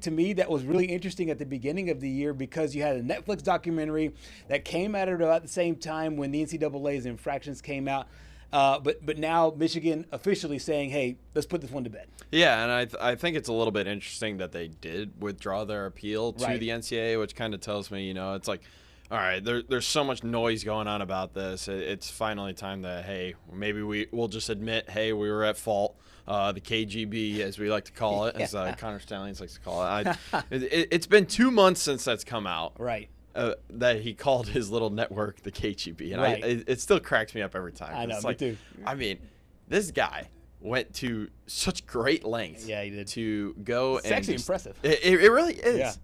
to me that was really interesting at the beginning of the year because you had a Netflix documentary that came out at about the same time when the NCAA's infractions came out. But now Michigan officially saying, hey, let's put this one to bed. Yeah, and I think it's a little bit interesting that they did withdraw their appeal to the NCAA, which kind of tells me, it's like, all right, there's so much noise going on about this. It's finally time that, hey, maybe we'll just admit, hey, we were at fault. The KGB, as we like to call it, as Connor Stallions likes to call it. It's been 2 months since that's come out. Right. That he called his little network the KGB. And it still cracks me up every time. I know, it's me too. I mean, this guy went to such great lengths he did. to go it's actually impressive. It really is.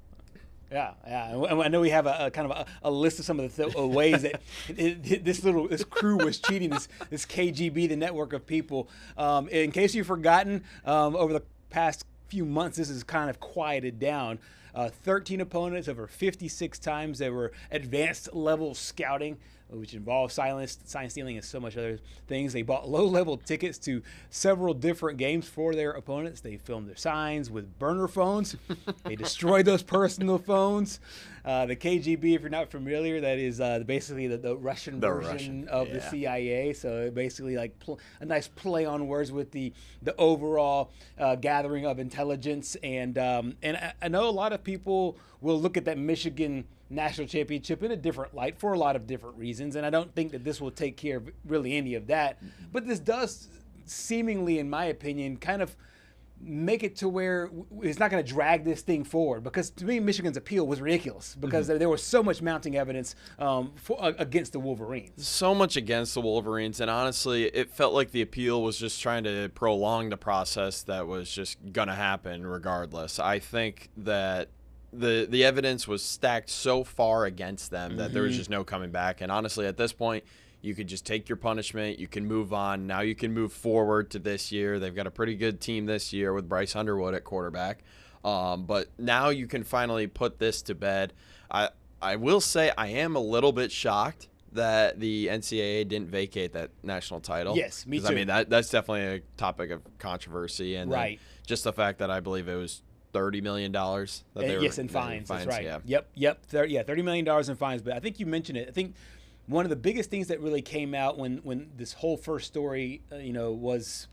Yeah. And I know we have a kind of a list of some of the ways that this crew was cheating. This KGB, the network of people. In case you've forgotten, over the past few months, this has kind of quieted down. 13 opponents over 56 times. They were advanced level scouting, which involves sign stealing and so much other things. They bought low-level tickets to several different games for their opponents. They filmed their signs with burner phones. They destroyed those personal phones. The KGB, if you're not familiar, that is basically the Russian version of the CIA. So basically like a nice play on words with the overall gathering of intelligence. And I know a lot of people will look at that Michigan national championship in a different light for a lot of different reasons, and I don't think that this will take care of really any of that. But this does seemingly, in my opinion, kind of make it to where it's not going to drag this thing forward, because to me Michigan's appeal was ridiculous because there was so much mounting evidence against the Wolverines. So much against the Wolverines, and honestly it felt like the appeal was just trying to prolong the process that was just going to happen regardless. I think that the evidence was stacked so far against them that there was just no coming back. And honestly, at this point, you could just take your punishment. You can move on. Now you can move forward to this year. They've got a pretty good team this year with Bryce Underwood at quarterback. But now you can finally put this to bed. I will say I am a little bit shocked that the NCAA didn't vacate that national title. Yes, me too. I mean, that's definitely a topic of controversy. And just the fact that I believe it was $30 million that they were in fines. That's right. Yeah. Yep. $30 million in fines. But I think you mentioned it. I think one of the biggest things that really came out when this whole first story, was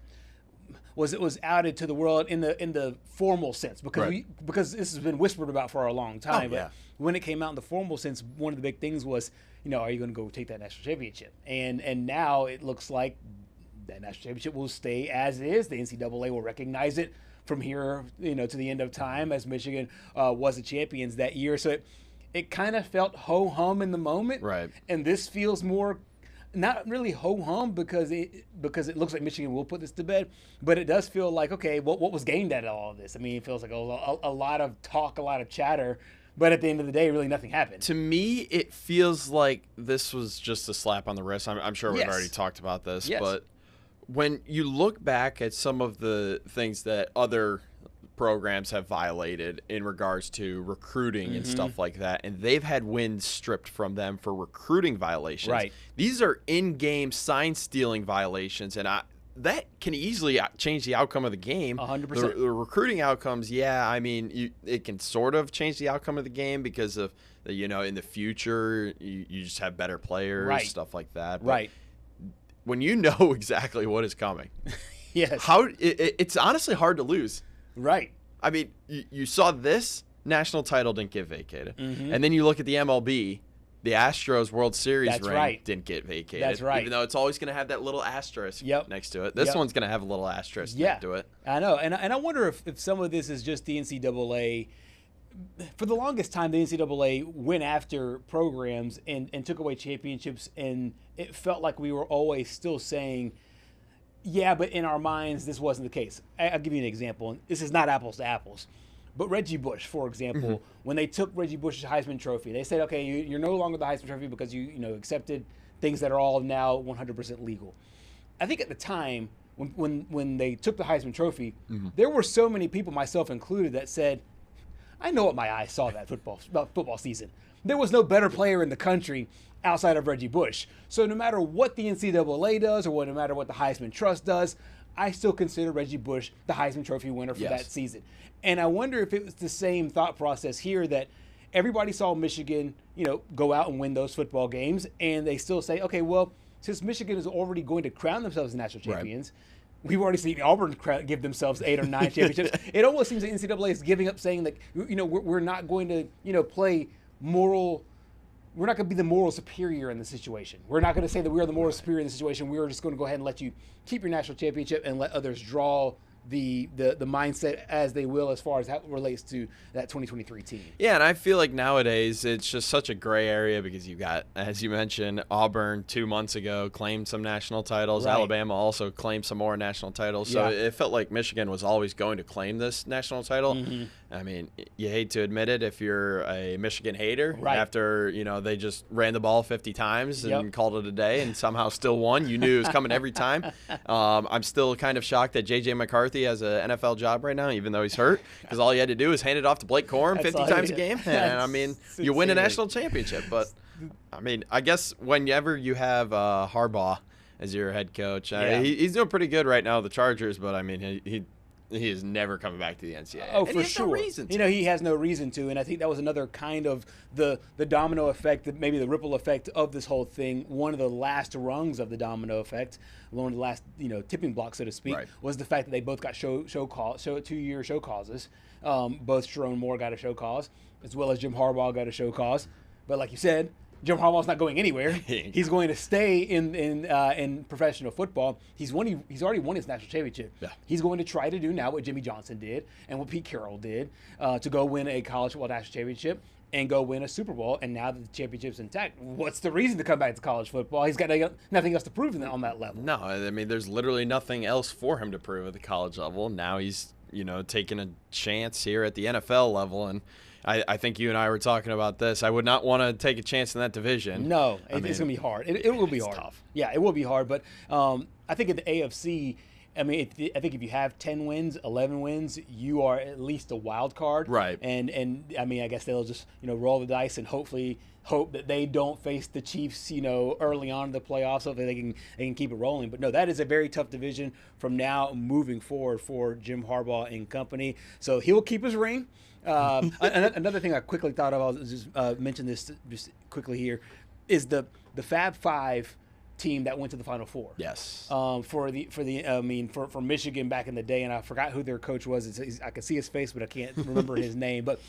it was outed to the world in the formal sense, because this has been whispered about for a long time. But when it came out in the formal sense, one of the big things was, are you going to go take that national championship? And now it looks like that national championship will stay as it is. The NCAA will recognize it from here, to the end of time, as Michigan was the champions that year. So it kind of felt ho-hum in the moment. Right. And this feels more, not really ho-hum because it looks like Michigan will put this to bed, but it does feel like, okay, what was gained out of all of this? I mean, it feels like a lot of talk, a lot of chatter, but at the end of the day, really nothing happened. To me, it feels like this was just a slap on the wrist. I'm sure we've already talked about this, but when you look back at some of the things that other programs have violated in regards to recruiting and stuff like that, and they've had wins stripped from them for recruiting violations. Right. These are in-game sign-stealing violations, and that can easily change the outcome of the game. 100%. The recruiting outcomes, I mean, it can sort of change the outcome of the game because of, in the future, you just have better players, stuff like that. But when you know exactly what is coming, it's honestly hard to lose. Right. I mean, you saw this national title didn't get vacated. And then you look at the MLB, the Astros World Series ring didn't get vacated. That's right. Even though it's always going to have that little asterisk next to it. This one's going to have a little asterisk next to it. I know. And I wonder if some of this is just the NCAA. For the longest time, the NCAA went after programs and took away championships, and it felt like we were always still saying, yeah, but in our minds, this wasn't the case. I'll give you an example. This is not apples to apples. But Reggie Bush, for example, when they took Reggie Bush's Heisman Trophy, they said, okay, you're no longer the Heisman Trophy because you accepted things that are all now 100% legal. I think at the time, when they took the Heisman Trophy, there were so many people, myself included, that said, I know what my eyes saw that football season. There was no better player in the country outside of Reggie Bush. So no matter what the NCAA does or no matter what the Heisman Trust does, I still consider Reggie Bush the Heisman Trophy winner for that season. And I wonder if it was the same thought process here, that everybody saw Michigan, go out and win those football games, and they still say, okay, well, since Michigan is already going to crown themselves national champions, we've already seen Auburn give themselves 8 or 9 championships. It almost seems the NCAA is giving up, saying that, we're not going to, play moral. We're not going to be the moral superior in the situation. We're not going to say that we are the moral superior in the situation. We are just going to go ahead and let you keep your national championship and let others draw the mindset as they will, as far as how it relates to that 2023 team. Yeah, and I feel like nowadays it's just such a gray area, because you've got, as you mentioned, Auburn 2 months ago claimed some national titles. Right. Alabama also claimed some more national titles. So it felt like Michigan was always going to claim this national title. Mm-hmm. I mean, you hate to admit it if you're a Michigan hater. Right. After, they just ran the ball 50 times and called it a day and somehow still won. You knew it was coming every time. I'm still kind of shocked that J.J. McCarthy has an NFL job right now, even though he's hurt, because all he had to do was hand it off to Blake Corum 50 times a game. And, I mean, you win a national championship. But, I mean, I guess whenever you have Harbaugh as your head coach, he's doing pretty good right now with the Chargers, but, I mean, he is never coming back to the NCAA. Oh, and for he has sure. No reason to. He has no reason to, and I think that was another kind of the domino effect, maybe the ripple effect of this whole thing. One of the last rungs of the domino effect, one of the last tipping blocks, so to speak, was the fact that they both got 2-year show causes. Both Sharon Moore got a show cause, as well as Jim Harbaugh got a show cause. But like you said, Jim Harbaugh's not going anywhere. He's going to stay in professional football. He's already won his national championship. Yeah. He's going to try to do now what Jimmy Johnson did and what Pete Carroll did, to go win a college football national championship and go win a Super Bowl. And now that the championship's intact, what's the reason to come back to college football? He's got nothing else to prove on that level. No, I mean, there's literally nothing else for him to prove at the college level. Now he's taking a chance here at the NFL level, and I think you and I were talking about this. I would not want to take a chance in that division. No, it's going to be hard. It will be hard. Tough. Yeah, it will be hard. But I think at the AFC, I mean, I think if you have 10 wins, 11 wins, you are at least a wild card. Right. And I mean, I guess they'll just roll the dice and hopefully hope that they don't face the Chiefs early on in the playoffs, so that they can keep it rolling. But no, that is a very tough division from now moving forward for Jim Harbaugh and company. So he'll keep his ring. Another thing I quickly thought of, I'll just mention this just quickly here, is the Fab Five team that went to the Final Four. Yes. For Michigan back in the day, and I forgot who their coach was. I can see his face, but I can't remember his name. But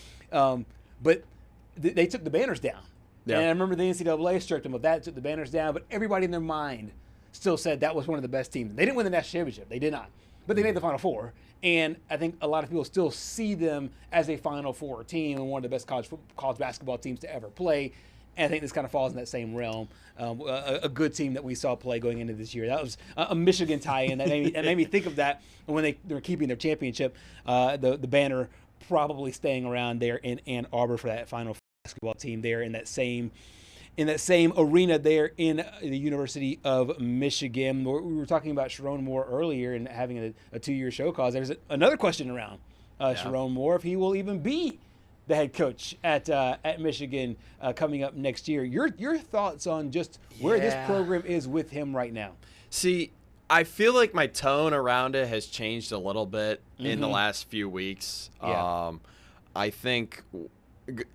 they took the banners down. Yeah. And I remember the NCAA stripped them of that, took the banners down, but everybody in their mind still said that was one of the best teams. They didn't win the national championship. They did not. But they made the Final Four. And I think a lot of people still see them as a Final Four team and one of the best college basketball teams to ever play. And I think this kind of falls in that same realm. A good team that we saw play going into this year. That was a Michigan tie-in that made me think of that when they were keeping their championship. The banner probably staying around there in Ann Arbor for that Final Four basketball team there in that same arena there in the University of Michigan. We were talking about Sharon Moore earlier and having a 2-year show cause. There's another question around Sharon Moore, if he will even be the head coach at Michigan coming up next year. Your thoughts on just where this program is with him right now? See, I feel like my tone around it has changed a little bit in the last few weeks. Yeah. I think,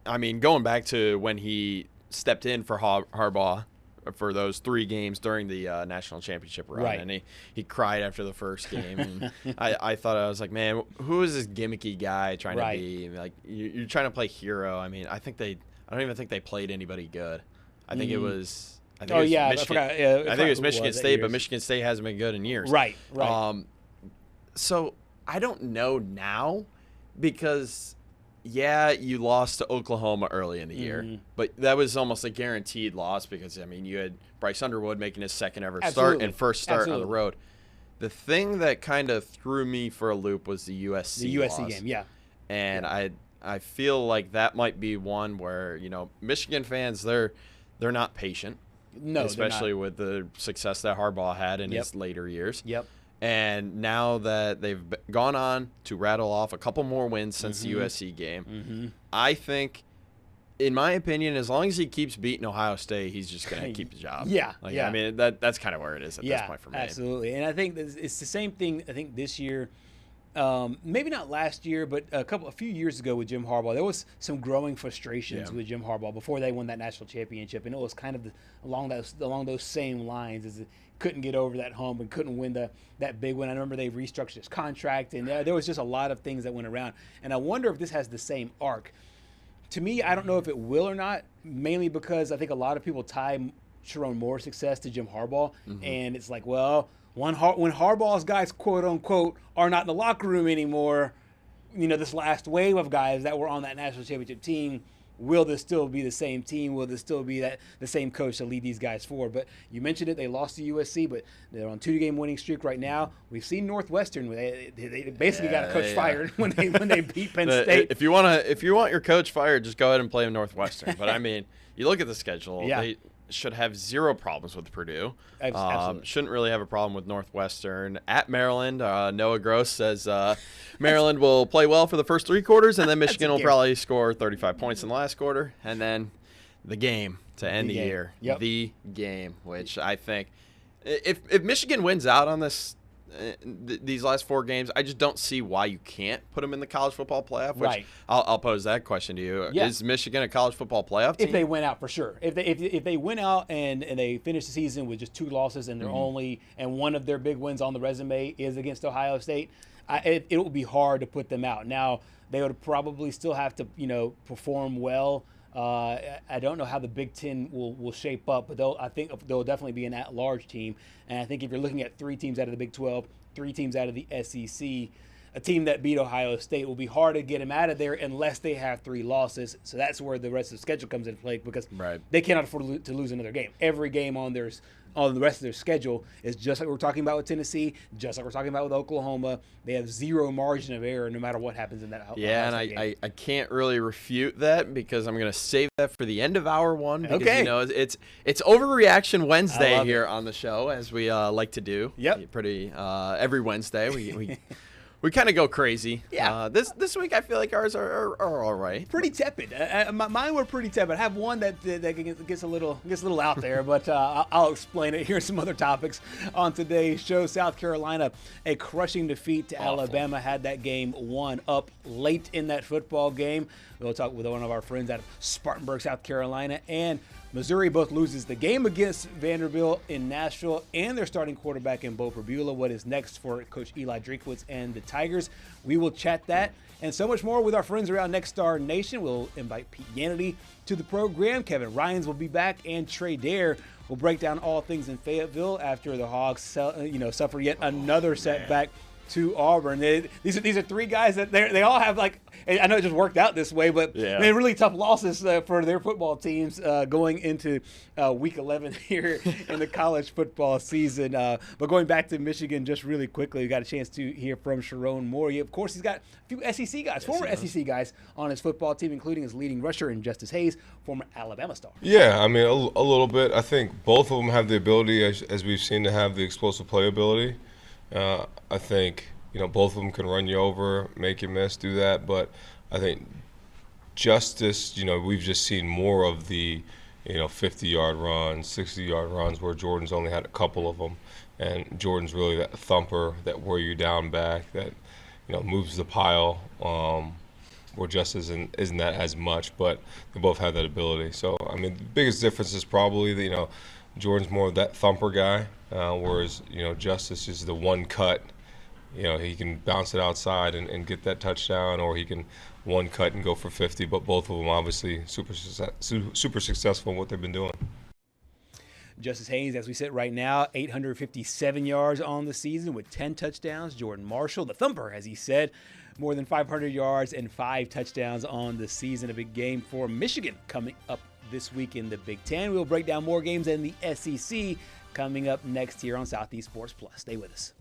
going back to when he stepped in for Harbaugh for those 3 games during the national championship run, right. And he cried after the first game. And I thought, I was like, man, who is this gimmicky guy trying to be? Like, you're trying to play hero. I mean, I don't even think they played anybody good. I think it was. I think it was Michigan State, but Michigan State hasn't been good in years. Right. So I don't know now, because you lost to Oklahoma early in the year, but that was almost a guaranteed loss because, you had Bryce Underwood making his second ever start and first start on the road. The thing that kind of threw me for a loop was the USC loss. game, yeah. And I feel like that might be one where, Michigan fans, they're not patient. No, especially with the success that Harbaugh had in his later years. Yep. And now that they've gone on to rattle off a couple more wins since the USC game, I think in my opinion, as long as he keeps beating Ohio State, he's just going to keep the job. Yeah, like, yeah. I mean, that's kind of where it is at this point for me. Absolutely. And I think it's the same thing. I think this year, maybe not last year, but a few years ago with Jim Harbaugh, there was some growing frustrations with Jim Harbaugh before they won that national championship, and it was kind of along those same lines, as it couldn't get over that hump and couldn't win that big win. I remember they restructured his contract, and there was just a lot of things that went around. And I wonder if this has the same arc. To me, I don't know if it will or not, mainly because I think a lot of people tie Sharon Moore's success to Jim Harbaugh. And it's like, well, when Harbaugh's guys, quote unquote, are not in the locker room anymore, this last wave of guys that were on that national championship team, will this still be the same team? Will this still be the same coach to lead these guys forward? But you mentioned it, they lost to USC, but they're on 2-game winning streak right now. We've seen Northwestern, they basically got a coach fired when they beat Penn State. If you want your coach fired, just go ahead and play him Northwestern. But I mean, you look at the schedule, they should have zero problems with Purdue. Absolutely. Shouldn't really have a problem with Northwestern. At Maryland, Noah Gross says Maryland will play well for the first 3 quarters, and then Michigan will probably score 35 points in the last quarter. And then the game to end the year. Yep. The game, which I think if Michigan wins out on this, these last 4 games, I just don't see why you can't put them in the college football playoff. Which I'll pose that question to you: Is Michigan a college football playoff team? If they win out, for sure. If they win out and they finish the season with just 2 losses and they're and one of their big wins on the resume is against Ohio State, it will be hard to put them out. Now they would probably still have to perform well. I don't know how the Big Ten will shape up, but I think they'll definitely be an at-large team. And I think if you're looking at 3 teams out of the Big 12, 3 teams out of the SEC, a team that beat Ohio State will be hard to get them out of there unless they have 3 losses. So that's where the rest of the schedule comes into play, because they cannot afford to lose another game. Every game on the rest of their schedule is just like we're talking about with Tennessee, just like we're talking about with Oklahoma. They have zero margin of error no matter what happens in that. Yeah, and I can't really refute that, because I'm going to save that for the end of hour 1. Because, it's Overreaction Wednesday here on the show, as we like to do. Yep. Pretty every Wednesday we kind of go crazy. Yeah. This week I feel like ours are all right. Pretty tepid. Mine were pretty tepid. I have one that gets a little out there, but I'll explain it. Here's some other topics on today's show. South Carolina, a crushing defeat to Alabama, had that game won up late in that football game. We'll talk with one of our friends out of Spartanburg, South Carolina, and Missouri both loses the game against Vanderbilt in Nashville and their starting quarterback in Bo Pribula. What is next for Coach Eli Drinkwitz and the Tigers? We will chat that and so much more with our friends around Next Star Nation. We'll invite Pete Yannity to the program. Kevin Ryans will be back, and Trey Dare will break down all things in Fayetteville after the Hogs suffer yet another setback to Auburn. These are 3 guys that they all have, like, I know it just worked out this way, but they really tough losses for their football teams going into week 11 here in the college football season. But going back to Michigan just really quickly, we got a chance to hear from Sharon Moore. Of course, he's got a few SEC guys, former SEC guys on his football team, including his leading rusher in Justice Hayes, former Alabama star. Yeah, I mean, a little bit. I think both of them have the ability, as we've seen, to have the explosive playability. I think, both of them can run you over, make you miss, do that. But I think Justice, we've just seen more of the, 50-yard runs, 60-yard runs, where Jordan's only had a couple of them. And Jordan's really that thumper, that wear you down back, that, moves the pile, where Justice isn't that as much. But they both have that ability. So, I mean, the biggest difference is probably that, Jordan's more of that thumper guy, whereas, Justice is the one cut. He can bounce it outside and get that touchdown, or he can one cut and go for 50. But both of them obviously super successful in what they've been doing. Justice Hayes, as we sit right now, 857 yards on the season with 10 touchdowns. Jordan Marshall, the thumper, as he said, more than 500 yards and 5 touchdowns on the season. A big game for Michigan coming up this week in the Big Ten. We'll break down more games in the SEC coming up next here on Southeast Sports Plus. Stay with us.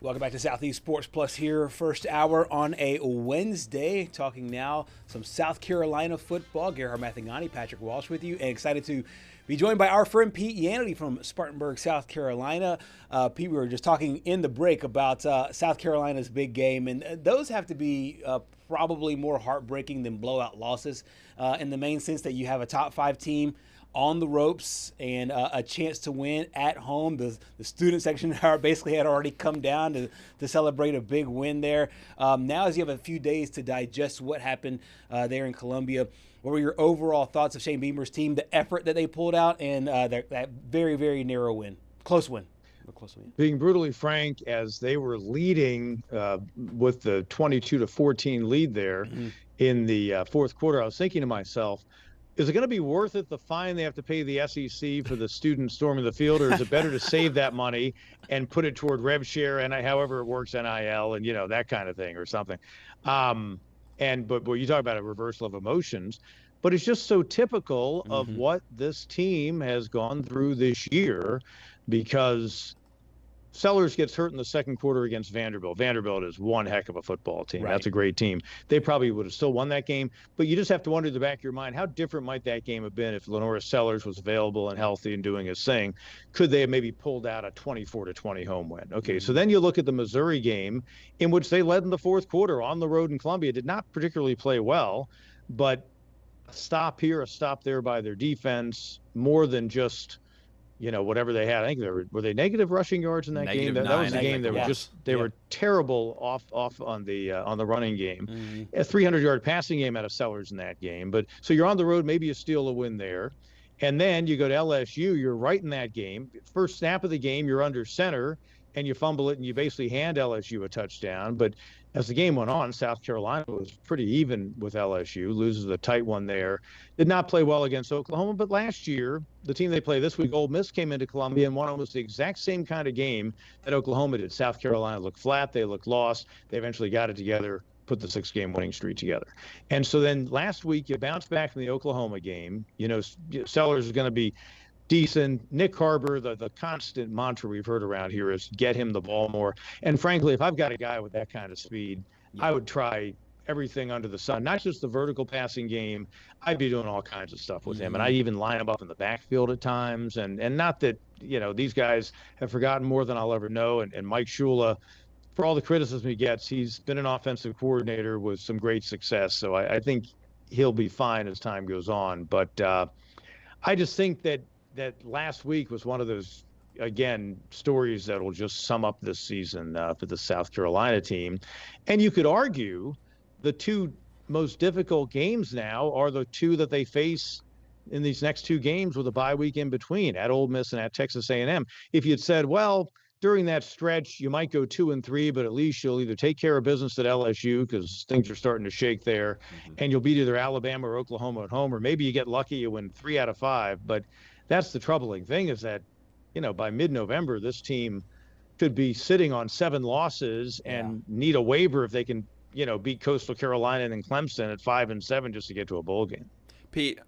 Welcome back to Southeast Sports Plus here, first hour on a Wednesday. Talking now some South Carolina football. Gerhard Mathangani, Patrick Walsh with you, and excited to be joined by our friend Pete Yanity from Spartanburg, South Carolina. Pete, we were just talking in the break about South Carolina's big game, and those have to be probably more heartbreaking than blowout losses in the main sense that you have a top 5 team on the ropes and a chance to win at home. The student section basically had already come down to celebrate a big win there. Now, as you have a few days to digest what happened there in Columbia, what were your overall thoughts of Shane Beamer's team, the effort that they pulled out, and that very, very narrow win, close win? Being brutally frank, as they were leading with the 22-14 lead there in the fourth quarter, I was thinking to myself, is it going to be worth it, the fine they have to pay the SEC for the student storming the field, or is it better to save that money and put it toward rev share and however it works, NIL and, that kind of thing or something? But you talk about a reversal of emotions, but it's just so typical of what this team has gone through this year, because Sellers gets hurt in the second quarter against Vanderbilt. Vanderbilt is one heck of a football team. Right. That's a great team. They probably would have still won that game, but you just have to wonder in the back of your mind, how different might that game have been if Lenora Sellers was available and healthy and doing his thing? Could they have maybe pulled out a 24-20 home win? Okay, so then you look at the Missouri game, in which they led in the fourth quarter on the road in Columbia, did not particularly play well, but a stop here, a stop there by their defense, more than just whatever they had. I think were they negative rushing yards in that game? That was the game that were terrible off on the running game. A 300-yard passing game out of Sellers in that game. But so you're on the road, maybe you steal a win there. And then you go to LSU, you're right in that game. First snap of the game, you're under center and you fumble it and you basically hand LSU a touchdown. But as the game went on, South Carolina was pretty even with LSU, loses a tight one there. Did not play well against Oklahoma, but last year, the team they play this week, Ole Miss, came into Columbia and won almost the exact same kind of game that Oklahoma did. South Carolina looked flat, they looked lost. They eventually got it together, put the 6-game winning streak together. And so then last week, you bounce back from the Oklahoma game. Sellers is going to be decent. Nick Harbor, the constant mantra we've heard around here is get him the ball more. And frankly, if I've got a guy with that kind of speed, I would try everything under the sun, not just the vertical passing game. I'd be doing all kinds of stuff with him. And I'd even line him up in the backfield at times. And not that, these guys have forgotten more than I'll ever know. And Mike Shula, for all the criticism he gets, he's been an offensive coordinator with some great success. So I think he'll be fine as time goes on. But I just think that last week was one of those, again, stories that will just sum up this season for the South Carolina team. And you could argue the two most difficult games now are the two that they face in these next 2 games with a bye week in between, at Ole Miss and at Texas A&M. If you'd said, well, during that stretch, you might go 2-3, but at least you'll either take care of business at LSU because things are starting to shake there, and you'll beat either Alabama or Oklahoma at home, or maybe you get lucky, you win 3 out of 5. But that's the troubling thing, is that, by mid-November, this team could be sitting on 7 losses and need a waiver if they can, beat Coastal Carolina and Clemson at 5-7 just to get to a bowl game. Pete,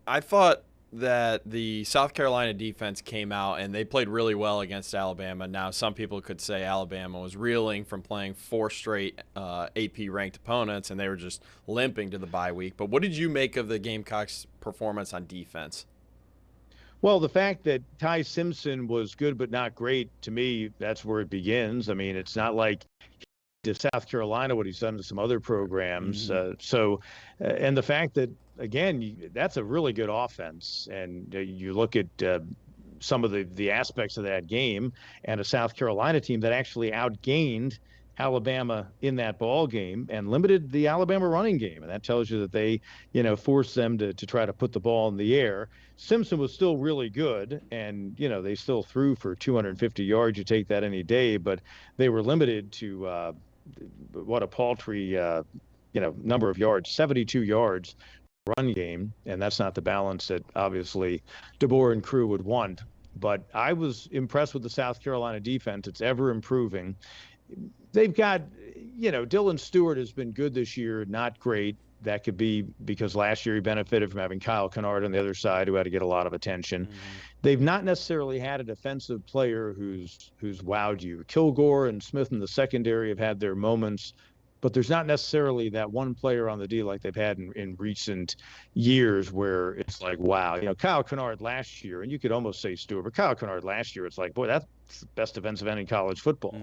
I thought that the South Carolina defense came out and they played really well against Alabama. Now, some people could say Alabama was reeling from playing 4 straight AP-ranked opponents, and they were just limping to the bye week. But what did you make of the Gamecocks' performance on defense? Well, the fact that Ty Simpson was good but not great, to me, that's where it begins. I mean, it's not like to South Carolina what he's done to some other programs. And the fact that, again, that's a really good offense. And you look at some of the aspects of that game, and a South Carolina team that actually outgained Alabama in that ball game and limited the Alabama running game. And that tells you that they, forced them to try to put the ball in the air. Simpson was still really good, and, they still threw for 250 yards. You take that any day, but they were limited to what a paltry, number of yards, 72 yards run game. And that's not the balance that obviously DeBoer and crew would want. But I was impressed with the South Carolina defense. It's ever improving. They've got, Dylan Stewart has been good this year, not great. that could be because last year he benefited from having Kyle Kennard on the other side, who had to get a lot of attention. They've not necessarily had a defensive player who's wowed you. Kilgore and Smith in the secondary have had their moments, but there's not necessarily that one player on the D like they've had in recent years where it's like, wow. Kyle Kennard last year, and you could almost say Stewart, but Kyle Kennard last year, it's like, boy, that's the best defensive end in college football.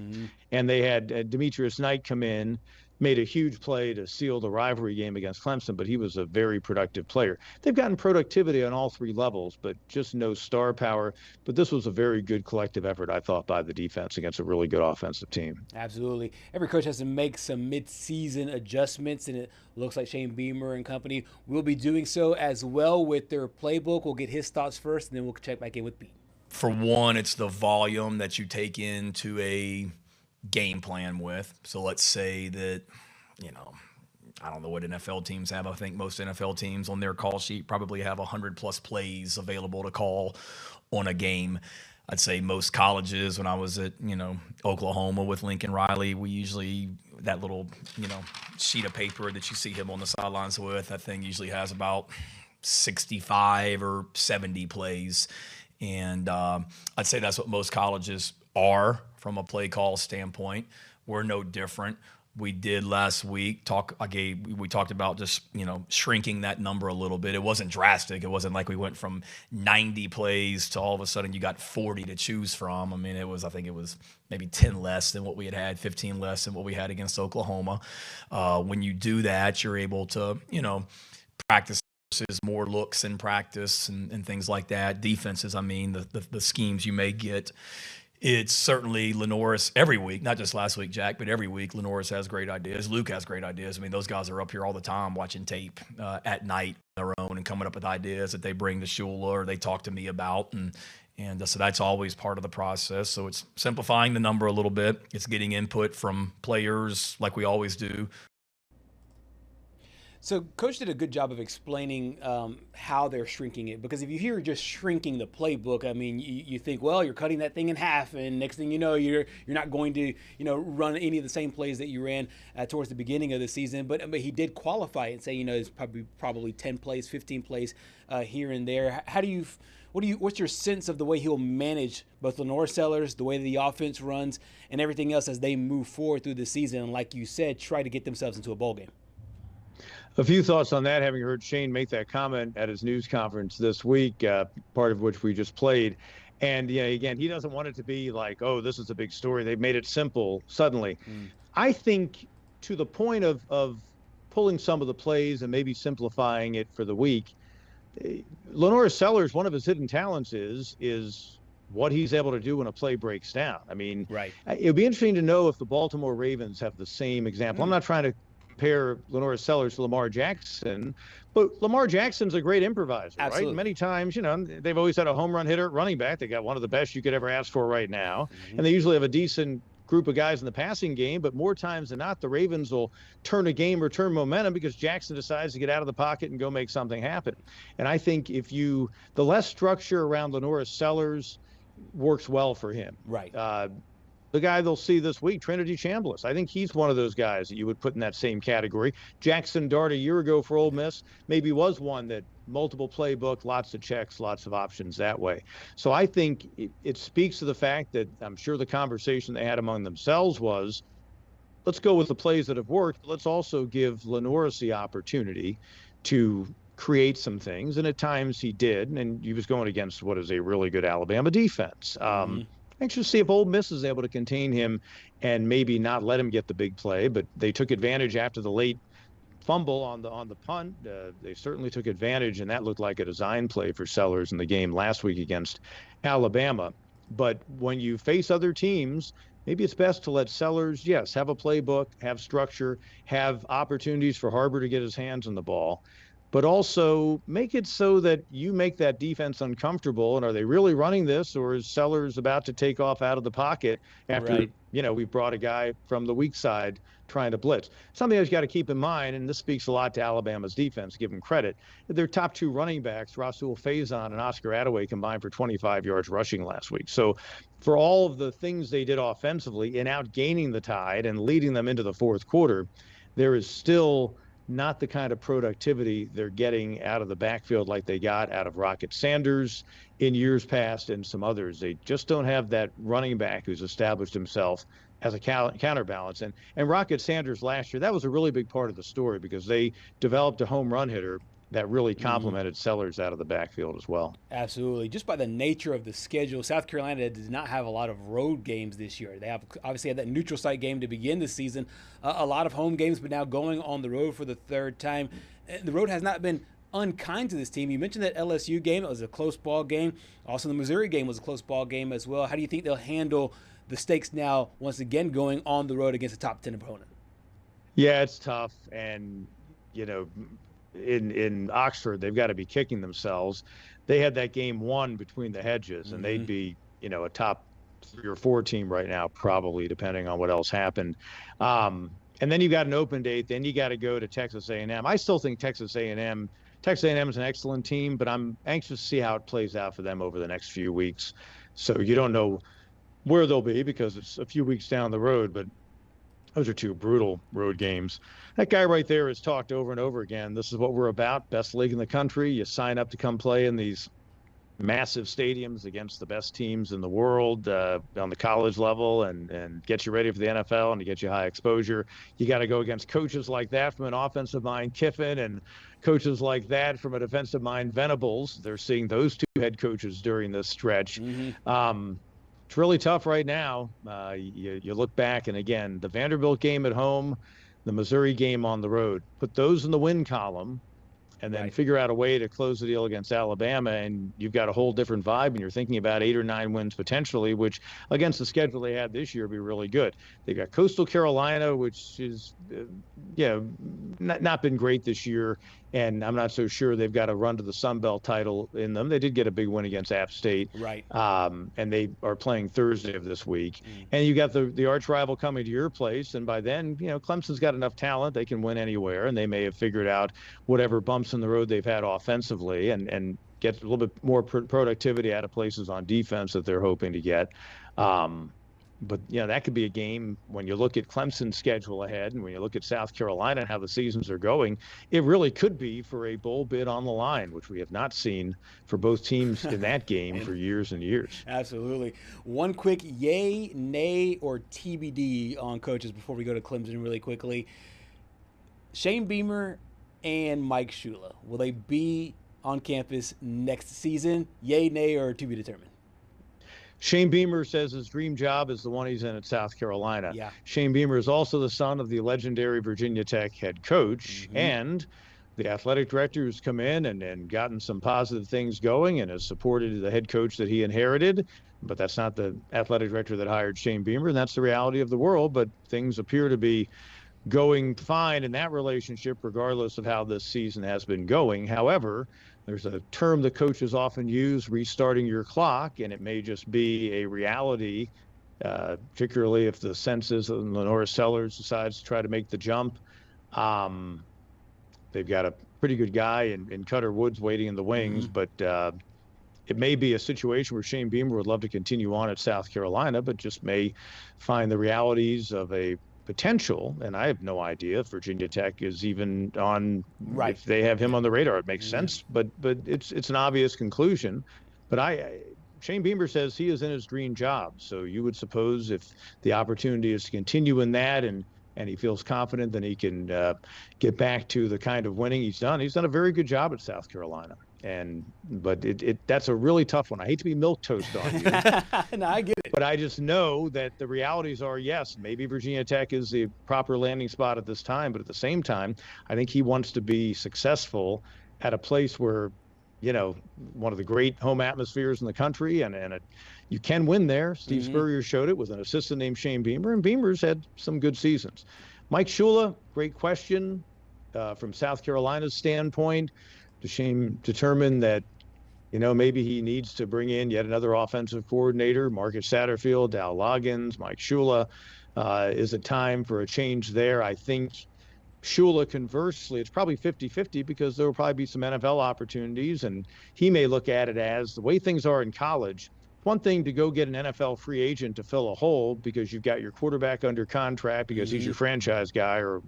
And they had Demetrius Knight come in, made a huge play to seal the rivalry game against Clemson, but he was a very productive player. They've gotten productivity on all three levels, but just no star power. But this was a very good collective effort, I thought, by the defense against a really good offensive team. Absolutely. Every coach has to make some mid-season adjustments, and it looks like Shane Beamer and company will be doing so as well with their playbook. We'll get his thoughts first, and then we'll check back in with Pete. For one, it's the volume that you take into a game plan with. So let's say that, I don't know what NFL teams have. I think most NFL teams on their call sheet probably have 100+ plays available to call on a game. I'd say most colleges, when I was at, Oklahoma with Lincoln Riley, we usually, that little, sheet of paper that you see him on the sidelines with, that thing usually has about 65 or 70 plays. And I'd say that's what most colleges are from a play call standpoint. We're no different. We did last week we talked about just, shrinking that number a little bit. It wasn't drastic. It wasn't like we went from 90 plays to all of a sudden you got 40 to choose from. I mean, I think it was maybe 10 less than what we had, 15 less than what we had against Oklahoma. When you do that, you're able to, practice more looks in practice and things like that. Defenses, the schemes you may get. It's certainly Lenoris every week, not just last week, Jack, but every week Lenoris has great ideas. Luke has great ideas. Those guys are up here all the time watching tape at night on their own and coming up with ideas that they bring to Shula or they talk to me about. And so that's always part of the process. So it's simplifying the number a little bit. It's getting input from players like we always do. So Coach did a good job of explaining how they're shrinking it, because if you hear just shrinking the playbook, you think, well, you're cutting that thing in half, and next thing you know, you're not going to run any of the same plays that you ran towards the beginning of the season. But he did qualify it and say it's probably 10 plays, 15 plays here and there. What's your sense of the way he'll manage both Lenore Sellers, the way the offense runs, and everything else as they move forward through the season, and like you said, try to get themselves into a bowl game? A few thoughts on that, having heard Shane make that comment at his news conference this week, part of which we just played. And again, he doesn't want it to be like, oh, this is a big story. They've made it simple suddenly. I think to the point of pulling some of the plays and maybe simplifying it for the week, Lenore Sellers, one of his hidden talents is what he's able to do when a play breaks down. Right. It would be interesting to know if the Baltimore Ravens have the same example. I'm not trying to compare Lenore Sellers to Lamar Jackson, but Lamar Jackson's a great improviser, Absolutely. right? Many times, they've always had a home run hitter at running back. They got one of the best you could ever ask for right now. And they usually have a decent group of guys in the passing game, but more times than not, the Ravens will turn a game or turn momentum because Jackson decides to get out of the pocket and go make something happen. And I think the less structure around Lenore Sellers works well for him. Right. The guy they'll see this week, Trinity Chambliss, I think he's one of those guys that you would put in that same category. Jackson Dart a year ago for Ole Miss maybe was one that multiple playbook, lots of checks, lots of options that way. So I think it speaks to the fact that I'm sure the conversation they had among themselves was, let's go with the plays that have worked. Let's also give Lenoris the opportunity to create some things. And at times he did, and he was going against what is a really good Alabama defense. Anxious to see if Ole Miss is able to contain him and maybe not let him get the big play, but they took advantage after the late fumble on the punt. They certainly took advantage, and that looked like a design play for Sellers in the game last week against Alabama. But when you face other teams, maybe it's best to let Sellers, yes, have a playbook, have structure, have opportunities for Harbor to get his hands on the ball, but also make it so that you make that defense uncomfortable. And are they really running this, or is Sellers about to take off out of the pocket after, we've brought a guy from the weak side trying to blitz? Something else you got to keep in mind, and this speaks a lot to Alabama's defense, give them credit. Their top two running backs, Rasul Faison and Oscar Attaway, combined for 25 yards rushing last week. So for all of the things they did offensively in outgaining the Tide and leading them into the fourth quarter, there is still not the kind of productivity they're getting out of the backfield like they got out of Rocket Sanders in years past and some others. They just don't have that running back who's established himself as a counterbalance. And Rocket Sanders last year, that was a really big part of the story because they developed a home run hitter that really complemented Sellers out of the backfield as well. Absolutely. Just by the nature of the schedule, South Carolina does not have a lot of road games this year. They have obviously had that neutral site game to begin the season, a lot of home games, but now going on the road for the third time. The road has not been unkind to this team. You mentioned that LSU game. It was a close ball game. Also, the Missouri game was a close ball game as well. How do you think they'll handle the stakes now, once again, going on the road against a top 10 opponent? Yeah, it's tough. And, you know, in Oxford, they've got to be kicking themselves. They had that game won between the hedges, and they'd be, you know, a top 3 or 4 team right now, probably, depending on what else happened. And then you got an open date. Then you got to go to Texas A&M. I still think Texas A&M is an excellent team, but I'm anxious to see how it plays out for them over the next few weeks. So you don't know where they'll be because it's a few weeks down the road, but those are 2 brutal road games. That guy right there has talked over and over again. This is what we're about. Best league in the country. You sign up to come play in these massive stadiums against the best teams in the world on the college level and get you ready for the NFL and to get you high exposure. You got to go against coaches like that from an offensive mind, Kiffin, and coaches like that from a defensive mind, Venables. They're seeing those 2 head coaches during this stretch. It's really tough right now. You look back, and again, the Vanderbilt game at home, the Missouri game on the road, put those in the win column, and then figure out a way to close the deal against Alabama, and you've got a whole different vibe, and you're thinking about 8 or 9 wins potentially, which against the schedule they had this year would be really good. They've got Coastal Carolina, which is, not been great this year, and I'm not so sure they've got a run to the Sun Belt title in them. They did get a big win against App State, and they are playing Thursday of this week. And you got the arch rival coming to your place, and by then, you know, Clemson's got enough talent; they can win anywhere, and they may have figured out whatever bumps in the road they've had offensively, and get a little bit more productivity out of places on defense that they're hoping to get. But, you know, that could be a game when you look at Clemson's schedule ahead and when you look at South Carolina and how the seasons are going, it really could be for a bowl bid on the line, which we have not seen for both teams in that game for years and years. Absolutely. One quick yay, nay, or TBD on coaches before we go to Clemson really quickly. Shane Beamer and Mike Shula, will they be on campus next season? Yay, nay, or to be determined? Shane Beamer says his dream job is the one he's in at South Carolina. Yeah. Shane Beamer is also the son of the legendary Virginia Tech head coach and the athletic director who's come in and gotten some positive things going and has supported the head coach that he inherited. But that's not the athletic director that hired Shane Beamer, and that's the reality of the world. But things appear to be going fine in that relationship, regardless of how this season has been going. However, there's a term that coaches often use, restarting your clock, and it may just be a reality, particularly if the sense is that Lenora Sellers decides to try to make the jump. They've got a pretty good guy in Cutter Woods waiting in the wings, but it may be a situation where Shane Beamer would love to continue on at South Carolina, but just may find the realities of a potential, and I have no idea if Virginia Tech is even on, if they have him on the radar. It makes sense, but it's an obvious conclusion. But Shane Beamer says he is in his dream job, so you would suppose if the opportunity is to continue in that and he feels confident, then he can get back to the kind of winning he's done. He's done a very good job at South Carolina. But that's a really tough one. I hate to be milquetoast on you. No, I get it. But I just know that the realities are, yes, maybe Virginia Tech is the proper landing spot at this time. But at the same time, I think he wants to be successful at a place where, you know, one of the great home atmospheres in the country. And you can win there. Steve Spurrier showed it with an assistant named Shane Beamer. And Beamer's had some good seasons. Mike Shula, great question from South Carolina's standpoint. Shane determined that, you know, maybe he needs to bring in yet another offensive coordinator, Marcus Satterfield, Dow Loggins, Mike Shula. Is it time for a change there? I think Shula, conversely, it's probably 50-50 because there will probably be some NFL opportunities, and he may look at it as the way things are in college. one thing to go get an NFL free agent to fill a hole because you've got your quarterback under contract because he's your franchise guy or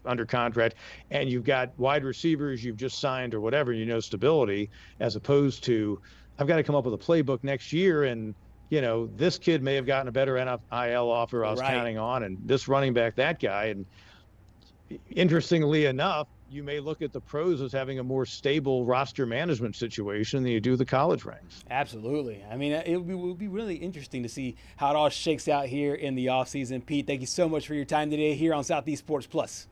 under contract, and you've got wide receivers you've just signed or whatever, stability, as opposed to I've got to come up with a playbook next year, and this kid may have gotten a better NIL offer I was counting on, and this running back, that guy. And interestingly enough, you may look at the pros as having a more stable roster management situation than you do the college ranks. Absolutely. I mean, it would be really interesting to see how it all shakes out here in the offseason. Pete, thank you so much for your time today here on Southeast Sports Plus.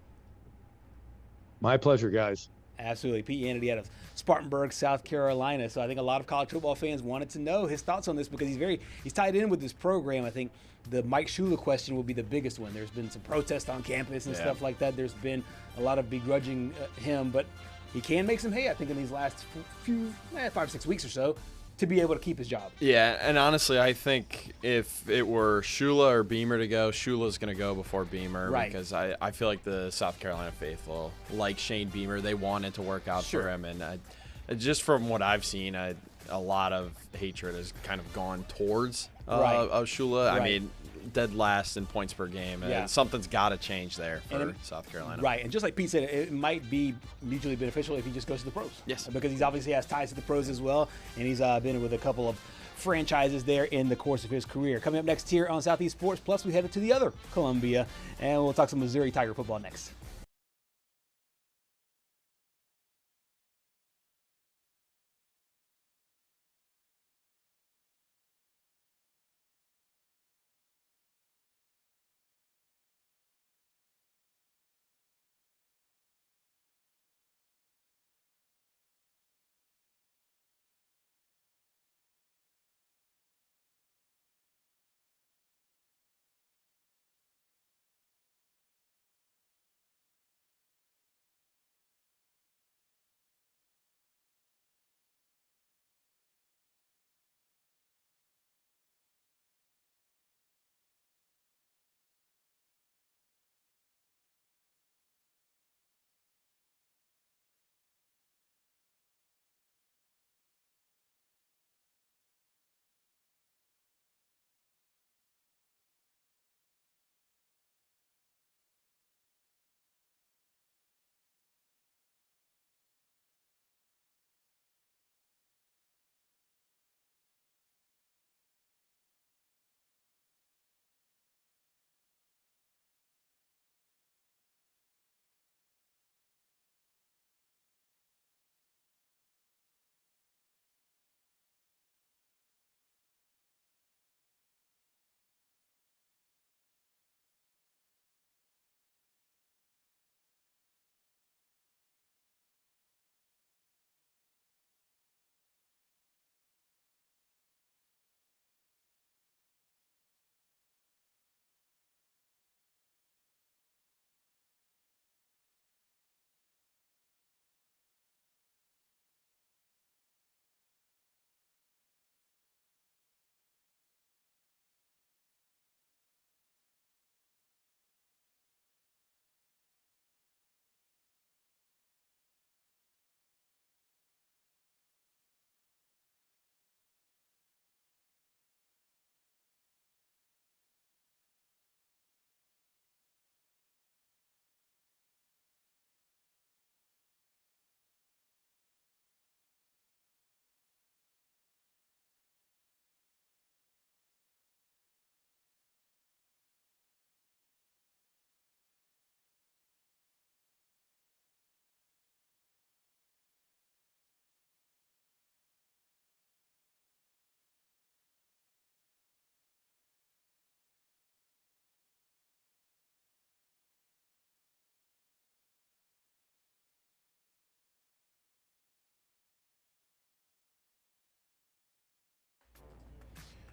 My pleasure, guys. Absolutely. Pete Yanity out of Spartanburg, South Carolina. So I think a lot of college football fans wanted to know his thoughts on this because he's tied in with this program. I think the Mike Shula question will be the biggest one. There's been some protests on campus and stuff like that. There's been a lot of begrudging him, but he can make some hay, I think, in these last few 5 6 weeks or so to be able to keep his job. Yeah, and honestly, I think if it were Shula or Beamer to go, Shula's going to go before Beamer because I feel like the South Carolina faithful, like Shane Beamer, they wanted to work out for him. And just from what I've seen, a lot of hatred has kind of gone towards Shula. I mean, dead last in points per game. Something's got to change there for South Carolina. Right, and just like Pete said, it might be mutually beneficial if he just goes to the pros. Yes. Because he's obviously has ties to the pros as well, and he's been with a couple of franchises there in the course of his career. Coming up next here on Southeast Sports Plus, we headed to the other Columbia, and we'll talk some Missouri Tiger football next.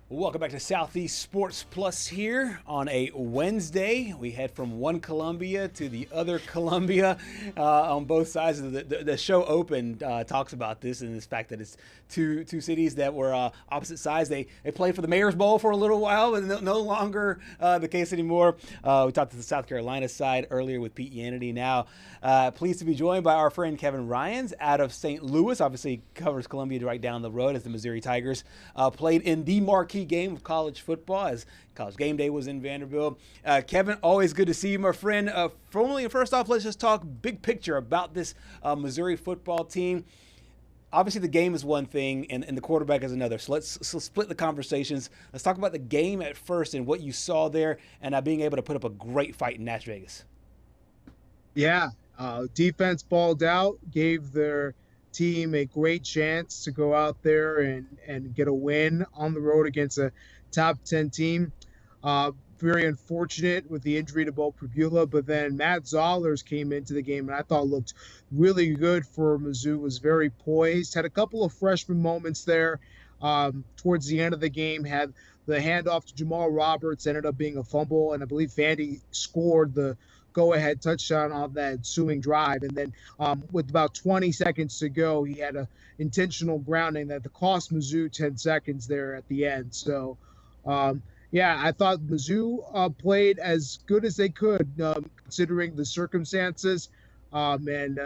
Welcome back to Southeast Sports Plus here on a Wednesday. We head from one Columbia to the other Columbia on both sides of the show. Open talks about this and this fact that it's two cities that were opposite sides. They played for the Mayor's Bowl for a little while, but no longer the case anymore. We talked to the South Carolina side earlier with Pete Yanity. Now, pleased to be joined by our friend Kevin Ryans out of St. Louis. Obviously covers Columbia right down the road as the Missouri Tigers played in the marquee game of college football as College Game Day was in Vanderbilt. Kevin, always good to see you, my friend. First off, let's just talk big picture about this Missouri football team. Obviously, the game is one thing, and the quarterback is another. So let's split the conversations. Let's talk about the game at first and what you saw there, and being able to put up a great fight in Las Vegas. Yeah, defense balled out, gave their team a great chance to go out there and get a win on the road against a top 10 team. Very unfortunate with the injury to Bo Pribula, but then Matt Zollers came into the game and I thought looked really good for Mizzou, was very poised, had a couple of freshman moments there towards the end of the game, had the handoff to Jamal Roberts, ended up being a fumble, and I believe Vandy scored the go-ahead touchdown on that ensuing drive. And then with about 20 seconds to go, he had a intentional grounding that cost Mizzou 10 seconds there at the end. So, yeah, I thought Mizzou played as good as they could considering the circumstances and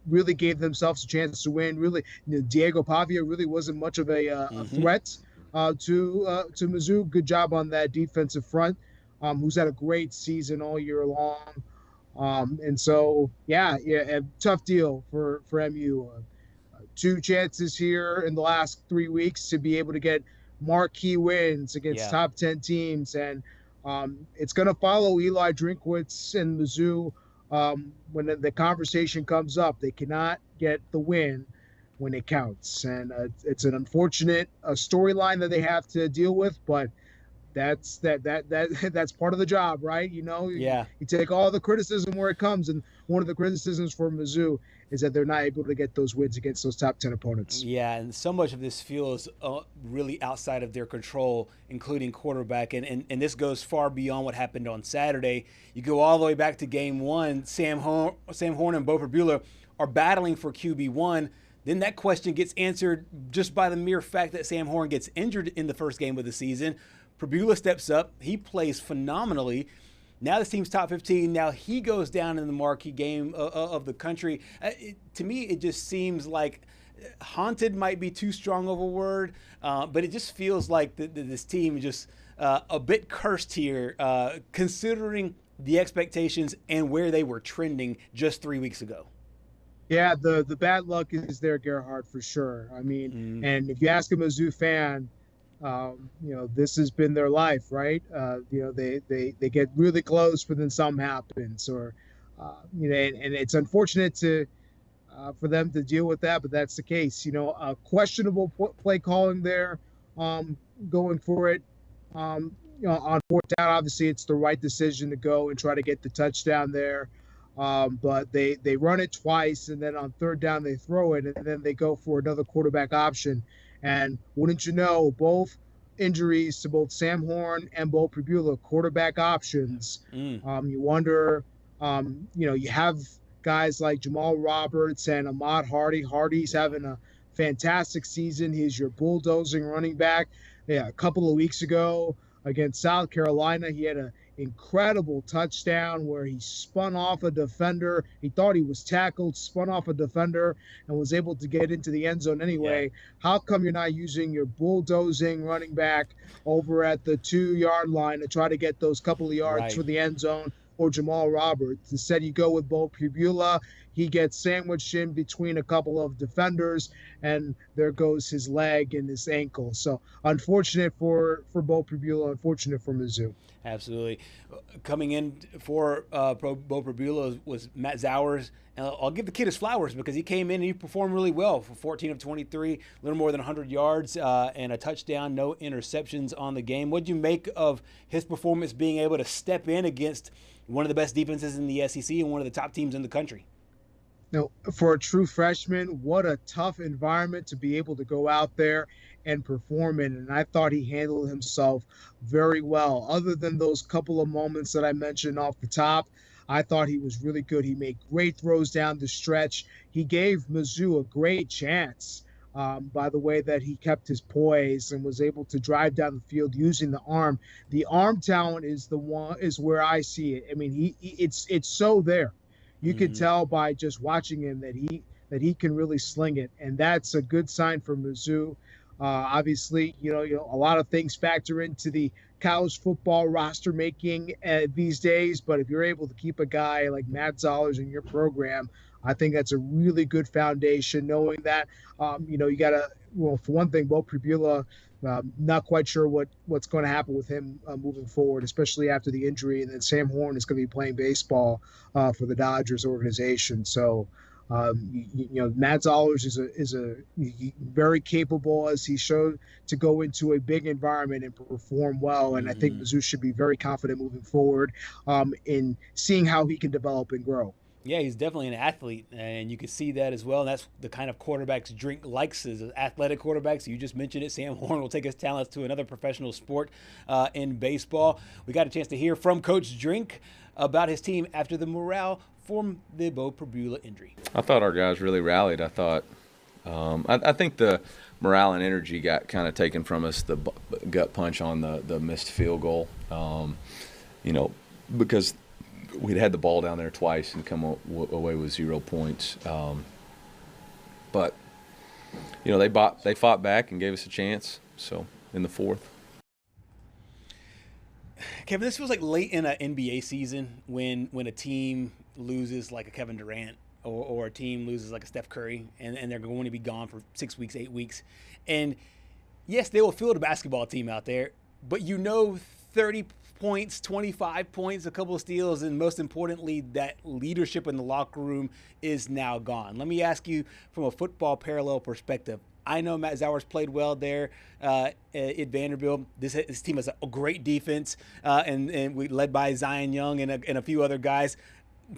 really gave themselves a chance to win. Really, Diego Pavia really wasn't much of a threat to Mizzou. Good job on that defensive front, who's had a great season all year long. And so, yeah, a tough deal for MU. Two chances here in the last 3 weeks to be able to get marquee wins against top 10 teams. And it's going to follow Eli Drinkwitz and Mizzou when the conversation comes up. They cannot get the win when it counts. And it's an unfortunate storyline that they have to deal with, but that's part of the job, right? You take all the criticism where it comes, and one of the criticisms for Mizzou is that they're not able to get those wins against those top 10 opponents. Yeah, and so much of this feels really outside of their control, including quarterback, and this goes far beyond what happened on Saturday. You go all the way back to game one. Sam Horn and Bo Pribula are battling for QB1. Then that question gets answered just by the mere fact that Sam Horn gets injured in the first game of the season. Pribula steps up. He plays phenomenally. Now this team's top 15. Now he goes down in the marquee game of the country. To me, it just seems like haunted might be too strong of a word, but it just feels like this team is just a bit cursed here, considering the expectations and where they were trending just 3 weeks ago. Yeah, the bad luck is there, Gerhard, for sure. I mean, and if you ask a Mizzou fan, this has been their life, right? They get really close, but then something happens, or and it's unfortunate for them to deal with that, but that's the case. Questionable play calling there, going for it. On fourth down, obviously it's the right decision to go and try to get the touchdown there. But they run it twice, and then on third down they throw it, and then they go for another quarterback option. And wouldn't you know, both injuries to both Sam Horn and Bo Pribula, quarterback options. You wonder, you have guys like Jamal Roberts and Ahmad Hardy. Hardy's having a fantastic season. He's your bulldozing running back. Yeah, a couple of weeks ago against South Carolina, he had an incredible touchdown where he spun off a defender. He thought he was tackled, spun off a defender, and was able to get into the end zone anyway. Yeah. How come you're not using your bulldozing running back over at the 2-yard line to try to get those couple of yards for the end zone, or Jamal Roberts? Instead, you go with Bo Pribula. He gets sandwiched in between a couple of defenders, and there goes his leg and his ankle. So unfortunate for Bo Pribula, unfortunate for Mizzou. Absolutely. Coming in for Bo Pribula was Matt Zowers. And I'll give the kid his flowers because he came in and he performed really well for 14 of 23, a little more than 100 yards and a touchdown, no interceptions on the game. What did you make of his performance being able to step in against one of the best defenses in the SEC and one of the top teams in the country? Now, for a true freshman, what a tough environment to be able to go out there and perform in. And I thought he handled himself very well. Other than those couple of moments that I mentioned off the top, I thought he was really good. He made great throws down the stretch. He gave Mizzou a great chance by the way that he kept his poise and was able to drive down the field using the arm. The arm talent is where I see it. I mean, it's so there. You could tell by just watching him that he can really sling it, and that's a good sign for Mizzou. Obviously, a lot of things factor into the college football roster making these days, but if you're able to keep a guy like Matt Zollers in your program, I think that's a really good foundation. Knowing that, you got to, well, for one thing, Bo Pribula. Not quite sure what's going to happen with him moving forward, especially after the injury. And then Sam Horn is going to be playing baseball for the Dodgers organization. So, Matt Zollers is a very capable, as he showed, to go into a big environment and perform well. And I think Mizzou should be very confident moving forward in seeing how he can develop and grow. Yeah, he's definitely an athlete, and you can see that as well. And that's the kind of quarterbacks Drink likes, is athletic quarterbacks. You just mentioned it. Sam Horn will take his talents to another professional sport in baseball. We got a chance to hear from Coach Drink about his team after the morale from the Bo Pribula injury. I thought our guys really rallied. I thought, I think the morale and energy got kind of taken from us, the gut punch on the missed field goal, because we'd had the ball down there twice and come away with 0 points. But they fought back and gave us a chance. So in the fourth. Kevin, this feels like late in an NBA season when a team loses like a Kevin Durant or a team loses like a Steph Curry and they're going to be gone for 6 weeks, 8 weeks. And yes, they will field a basketball team out there, but 30 points, 25 points, a couple of steals, and most importantly, that leadership in the locker room is now gone. Let me ask you from a football parallel perspective. I know Matt Zollers played well there at Vanderbilt. This team has a great defense, and we led by Zion Young and a few other guys,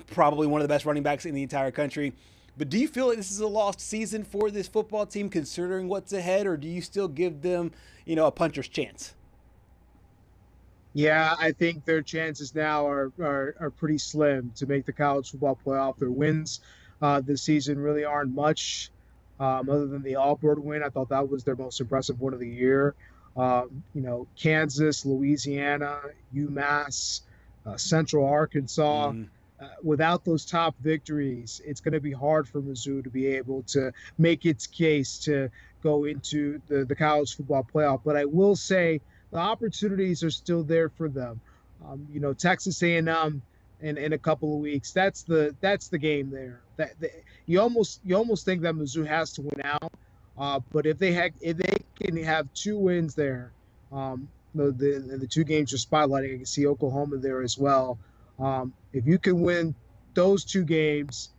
probably one of the best running backs in the entire country. But do you feel like this is a lost season for this football team considering what's ahead, or do you still give them, a puncher's chance? Yeah, I think their chances now are pretty slim to make the college football playoff. Their wins this season really aren't much, other than the Auburn win. I thought that was their most impressive one of the year. Kansas, Louisiana, UMass, Central Arkansas. Without those top victories, it's going to be hard for Mizzou to be able to make its case to go into the college football playoff. But I will say, the opportunities are still there for them. Texas A&M in a couple of weeks. That's the game there. You almost think that Mizzou has to win out. But if they can have 2 wins there, the 2 games you're spotlighting, I can see Oklahoma there as well. If you can win those 2 games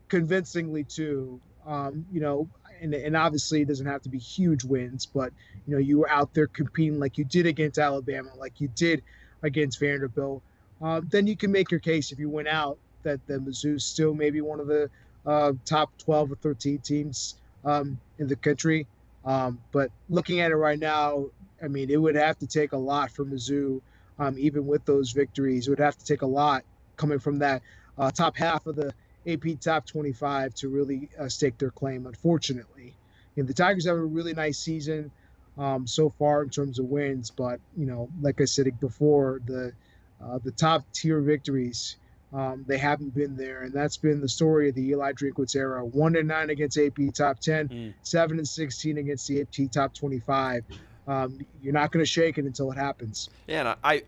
convincingly too, and obviously it doesn't have to be huge wins, but you were out there competing like you did against Alabama, like you did against Vanderbilt, then you can make your case if you win out that the Mizzou's still maybe one of the top 12 or 13 teams in the country. But looking at it right now, I mean, it would have to take a lot for Mizzou, even with those victories. It would have to take a lot coming from that top half of the AP Top 25 to really stake their claim, unfortunately. The Tigers have a really nice season so far in terms of wins, but, like I said before, the top tier victories, they haven't been there, and that's been the story of the Eli Drinkwitz era. 1-9 against AP Top 10, 7-16 against the AP Top 25. You're not going to shake it until it happens. Yeah, and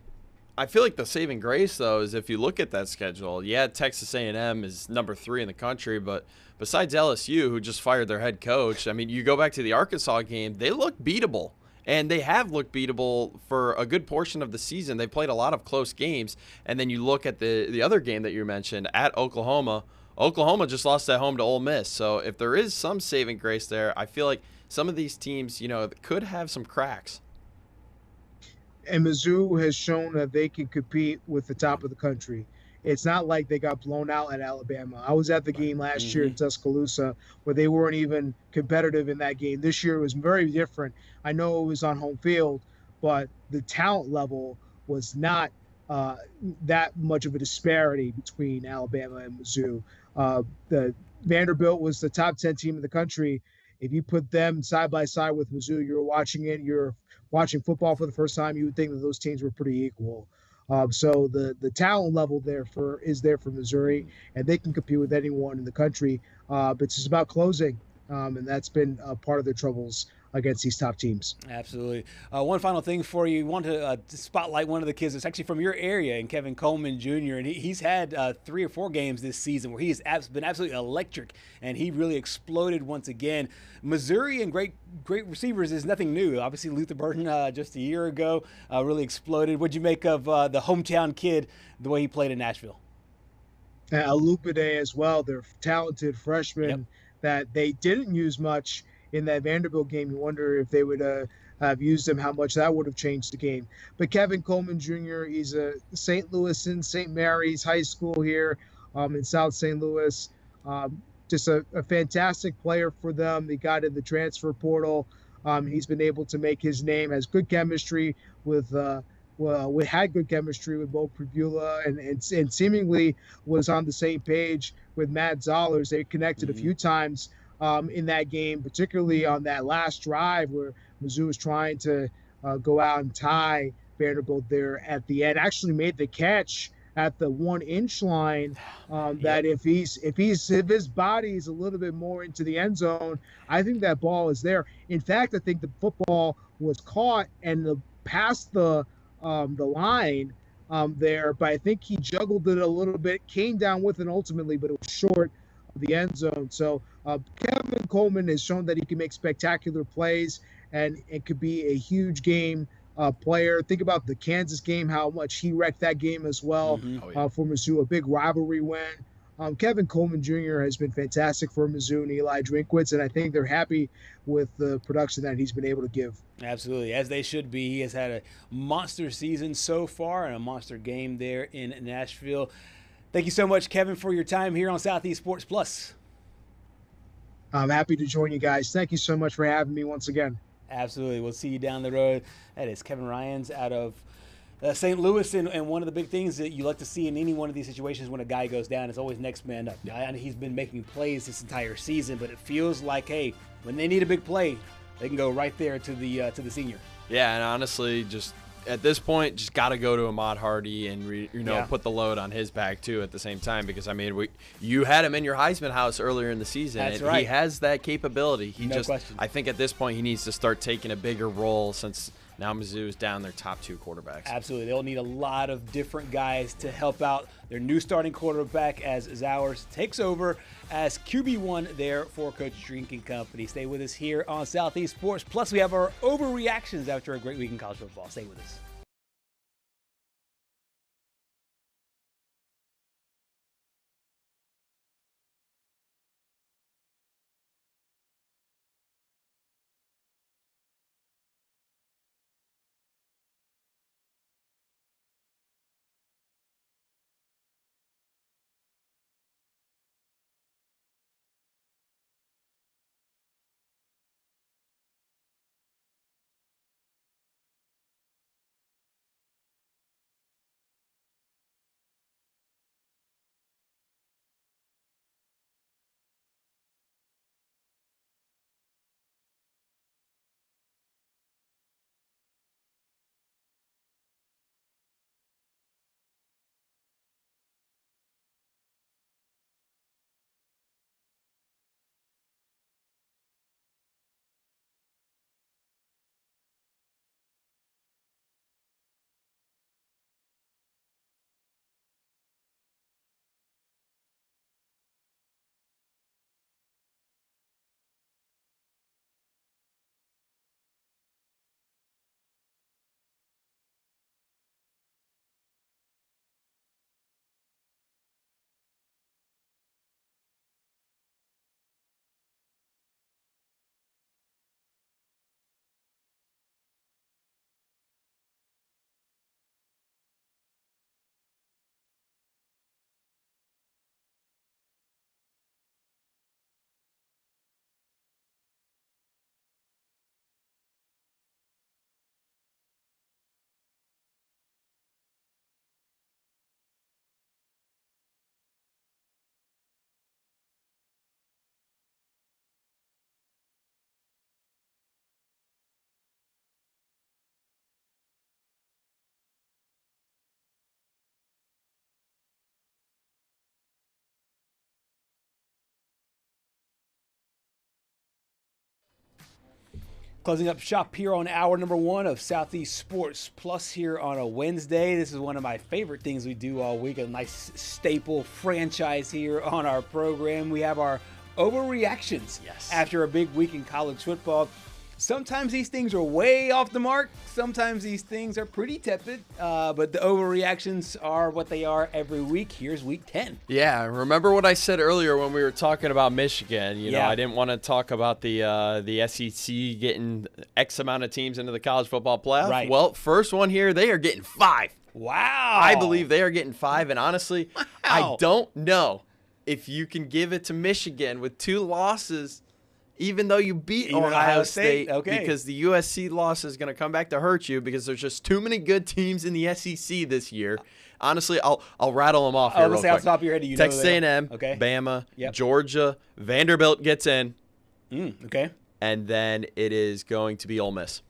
I feel like the saving grace, though, is if you look at that schedule, Texas A&M is number 3 in the country, but besides LSU, who just fired their head coach, I mean, you go back to the Arkansas game, they look beatable, and they have looked beatable for a good portion of the season. They played a lot of close games, and then you look at the other game that you mentioned at Oklahoma. Oklahoma just lost at home to Ole Miss, so if there is some saving grace there, I feel like some of these teams, could have some cracks. And Mizzou has shown that they can compete with the top of the country. it's not like they got blown out at Alabama. I was at the game last year in Tuscaloosa where they weren't even competitive in that game. This year was very different. I know it was on home field, but the talent level was not that much of a disparity between Alabama and Mizzou. The Vanderbilt was the top 10 team in the country. If you put them side by side with Mizzou, you're watching football for the first time, you would think that those teams were pretty equal. So the talent level is there for Missouri, and they can compete with anyone in the country. But it's just about closing, and that's been part of their troubles against these top teams. Absolutely. One final thing for you. Want to spotlight one of the kids that's actually from your area, and Kevin Coleman Jr. And he's had 3 or 4 games this season where he has been absolutely electric, and he really exploded once again. Missouri and great receivers is nothing new. Obviously, Luther Burton just a year ago really exploded. What'd you make of the hometown kid, the way he played in Nashville? Alupide as well. They're talented freshmen that they didn't use much in that Vanderbilt game. You wonder if they would have used him, how much that would have changed the game. But Kevin Coleman Jr., he's a St. Louis and St. Mary's High School here in South St. Louis. Just a fantastic player for them. He got in the transfer portal. He's been able to make his name, has good chemistry with we had good chemistry with Bo Pribula and seemingly was on the same page with Matt Zollers. They connected a few times in that game, particularly on that last drive where Mizzou was trying to go out and tie Vanderbilt there at the end. Actually made the catch at the 1-inch line. That if his body is a little bit more into the end zone, I think that ball is there. In fact, I think the football was caught and past the line there, but I think he juggled it a little bit, came down with it ultimately, but it was short of the end zone. So Kevin Coleman has shown that he can make spectacular plays, and it could be a huge game player. Think about the Kansas game, how much he wrecked that game as well for Mizzou, a big rivalry win. Kevin Coleman Jr. has been fantastic for Mizzou and Eli Drinkwitz, and I think they're happy with the production that he's been able to give. Absolutely, as they should be. He has had a monster season so far and a monster game there in Nashville. Thank you so much, Kevin, for your time here on Southeast Sports Plus. I'm happy to join you guys. Thank you so much for having me once again. Absolutely. We'll see you down the road. That is Kevin Ryans out of St. Louis, and one of the big things that you like to see in any one of these situations when a guy goes down is always next man up. He's been making plays this entire season, but it feels like, hey, when they need a big play, they can go right there to the senior. Yeah, and honestly, just at this point, just got to go to Ahmad Hardy and put the load on his back too at the same time, because I mean, you had him in your Heisman house earlier in the season. That's and right. He has that capability. No question. I think at this point he needs to start taking a bigger role, since now Mizzou is down their top 2 quarterbacks. Absolutely. They'll need a lot of different guys to help out their new starting quarterback as Zowers takes over as QB1 there for Coach Drinking Company. Stay with us here on Southeast Sports. Plus, we have our overreactions after a great week in college football. Stay with us. Closing up shop here on hour number 1 of Southeast Sports Plus here on a Wednesday. This is one of my favorite things we do all week, a nice staple franchise here on our program. We have our overreactions after a big week in college football. Sometimes these things are way off the mark. Sometimes these things are pretty tepid, but the overreactions are what they are every week. Here's week 10. Yeah, remember what I said earlier when we were talking about Michigan? You know, I didn't want to talk about the SEC getting X amount of teams into the college football playoff. Right. Well, first one here, they are getting 5. Wow. I believe they are getting 5, and honestly, I don't know if you can give it to Michigan with 2 losses. Even though you beat Ohio State, because the USC loss is going to come back to hurt you because there's just too many good teams in the SEC this year. Honestly, I'll rattle them off here real quick. Off the top of your head, you Texas A&M, Bama, Georgia, Vanderbilt gets in. Okay. And then it is going to be Ole Miss.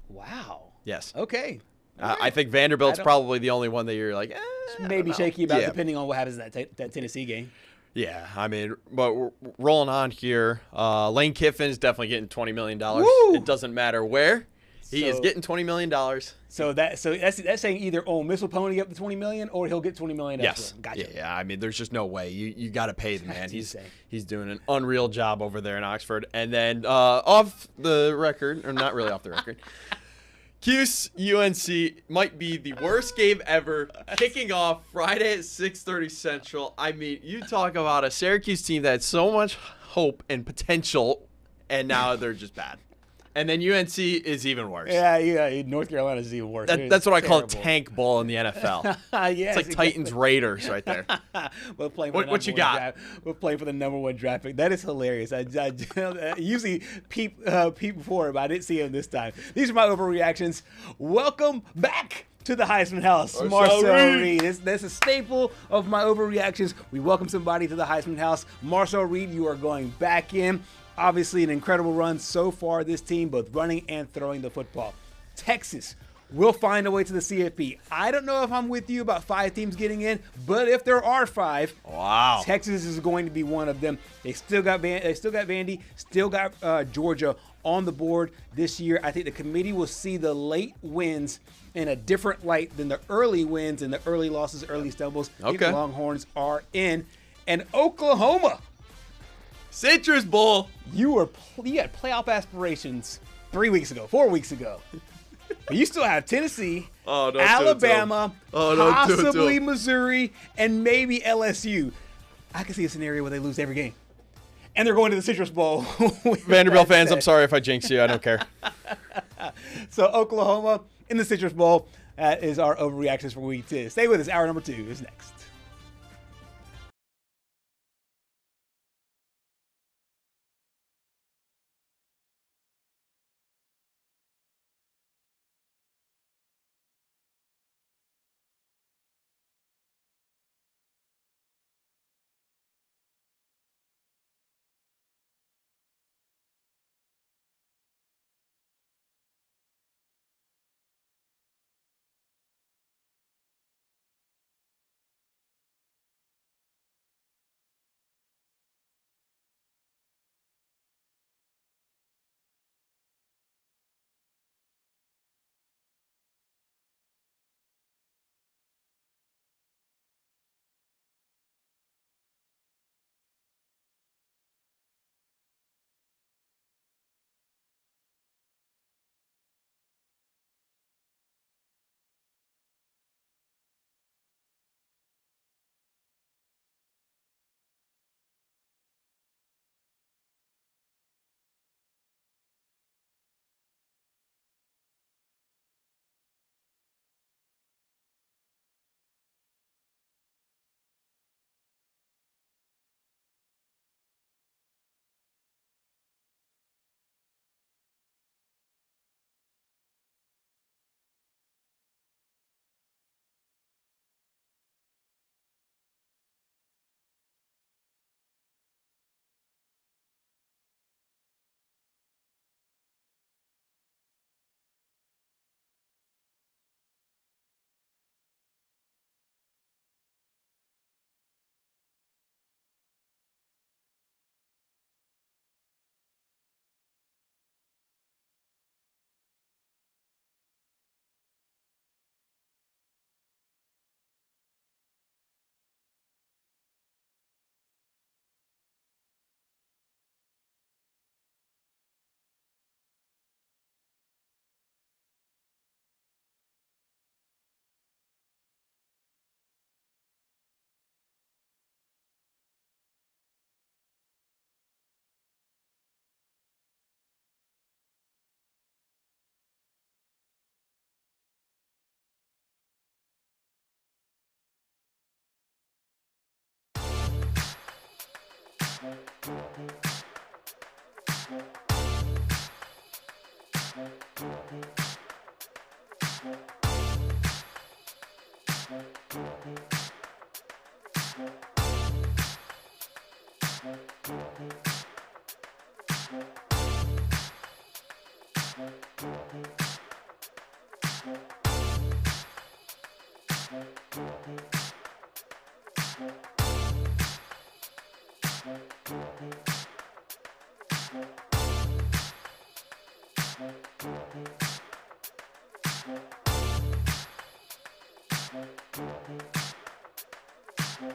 Wow. Yes. Okay. I think Vanderbilt's probably the only one that you're like, maybe shaky about depending on what happens in that Tennessee game. Yeah, I mean, but we're rolling on here. Lane Kiffin is definitely getting $20 million. Woo! It doesn't matter where. He is getting $20 million. So that's saying either Ole Miss will pony up the $20 million or he'll get $20 million. Yes. Gotcha. Yeah. I mean, there's just no way. You got to pay the man. That's He's doing an unreal job over there in Oxford. And then off the record, or not really off the record, Cuse UNC might be the worst game ever, kicking off Friday at 6:30 Central. I mean, you talk about a Syracuse team that had so much hope and potential, and now they're just bad. And then UNC is even worse. Yeah, North Carolina is even worse. That's what I call tank ball in the NFL. Yes, it's like Titans Raiders right there. We're playing for what you got? Draft. We're playing for the #1 draft pick. That is hilarious. I usually peep before him, but I didn't see him this time. These are my overreactions. Welcome back to the Heisman House, Marcel Reed. That's a staple of my overreactions. We welcome somebody to the Heisman House. Marcel Reed, you are going back in. Obviously, an incredible run so far, this team, both running and throwing the football. Texas will find a way to the CFP. I don't know if I'm with you about 5 teams getting in, but if there are 5, Texas is going to be one of them. They still got Vandy, still got Georgia on the board this year. I think the committee will see the late wins in a different light than the early wins and the early losses, early stumbles. Okay. The Longhorns are in. And Oklahoma, Citrus Bowl. You had playoff aspirations 4 weeks ago. But you still have Tennessee, Alabama, possibly Missouri, and maybe LSU. I can see a scenario where they lose every game. And they're going to the Citrus Bowl. Vanderbilt fans, I'm sorry if I jinx you. I don't care. So Oklahoma in the Citrus Bowl is our overreactions for week 2. Stay with us. Hour number 2 is next.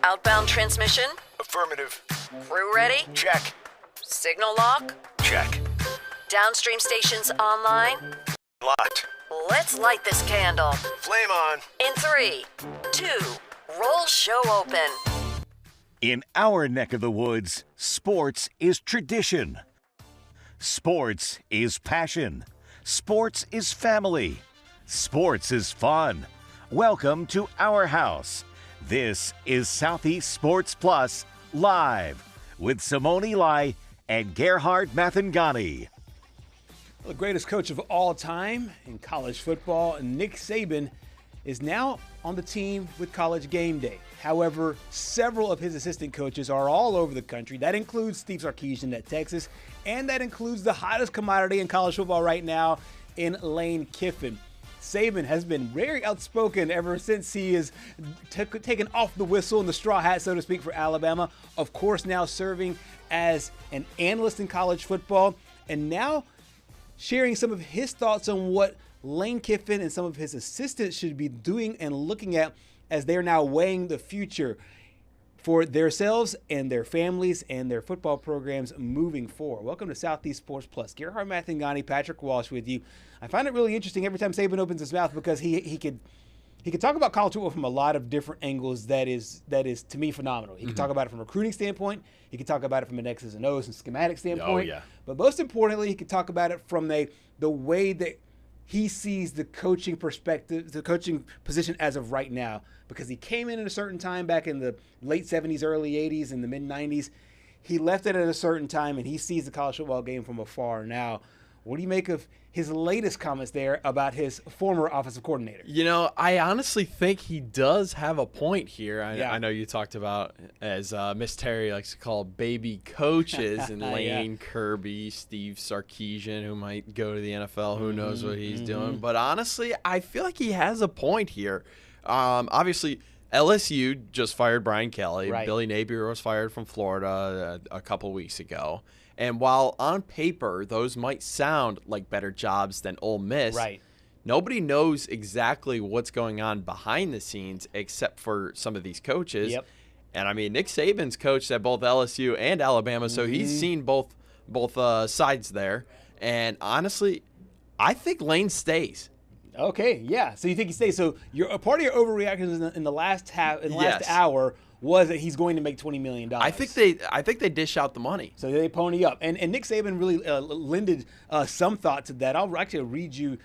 Outbound transmission? Affirmative. Crew ready? Check. Signal lock? Check. Downstream stations online? Locked. Let's light this candle. Flame on. In 3, 2, roll show open. In our neck of the woods, sports is tradition. Sports is passion. Sports is family. Sports is fun. Welcome to our house. This is Southeast Sports Plus Live with Simone and Gerhard Mathangani. The greatest coach of all time in college football, Nick Saban, is now on the team with College Game Day. However, several of his assistant coaches are all over the country. That includes Steve Sarkisian at Texas, and that includes the hottest commodity in college football right now in Lane Kiffin. Saban has been very outspoken ever since he is taken off the whistle and the straw hat, so to speak, for Alabama. Of course, now serving as an analyst in college football, and now sharing some of his thoughts on what Lane Kiffin and some of his assistants should be doing and looking at as they're now weighing the future for themselves and their families and their football programs moving forward. Welcome to Southeast Sports Plus. Gerhard Mathangani, Patrick Walsh with you. I find it really interesting every time Saban opens his mouth because he could talk about college football from a lot of different angles that is to me phenomenal. He can talk about it from a recruiting standpoint. He can talk about it from an X's and O's and schematic standpoint. Oh, yeah. But most importantly, he can talk about it from the way that he sees the coaching perspective, the coaching position as of right now, because he came in at a certain time back in the late 70s, early 80s, and the mid 90s. He left it at a certain time, and he sees the college football game from afar now. What do you make of his latest comments there about his former offensive coordinator? You know, I honestly think he does have a point here. Yeah. I know you talked about, as Miss Terry likes to call, baby coaches, and Lane Kirby, Steve Sarkisian, who might go to the NFL. Who knows what he's doing. But honestly, I feel like he has a point here. Obviously, LSU just fired Brian Kelly. Right. Billy Napier was fired from Florida a couple weeks ago. And while on paper those might sound like better jobs than Ole Miss, Right. nobody knows exactly what's going on behind the scenes except for some of these coaches. Yep. And I mean, Nick Saban's coached at both LSU and Alabama, so he's seen both sides there. And honestly, I think Lane stays. Okay, yeah. So you think he stays? So a part of your overreactions in the last hour was that he's going to make $20 million. I think they dish out the money. So they pony up. And Nick Saban really lended some thought to that. I'll actually read you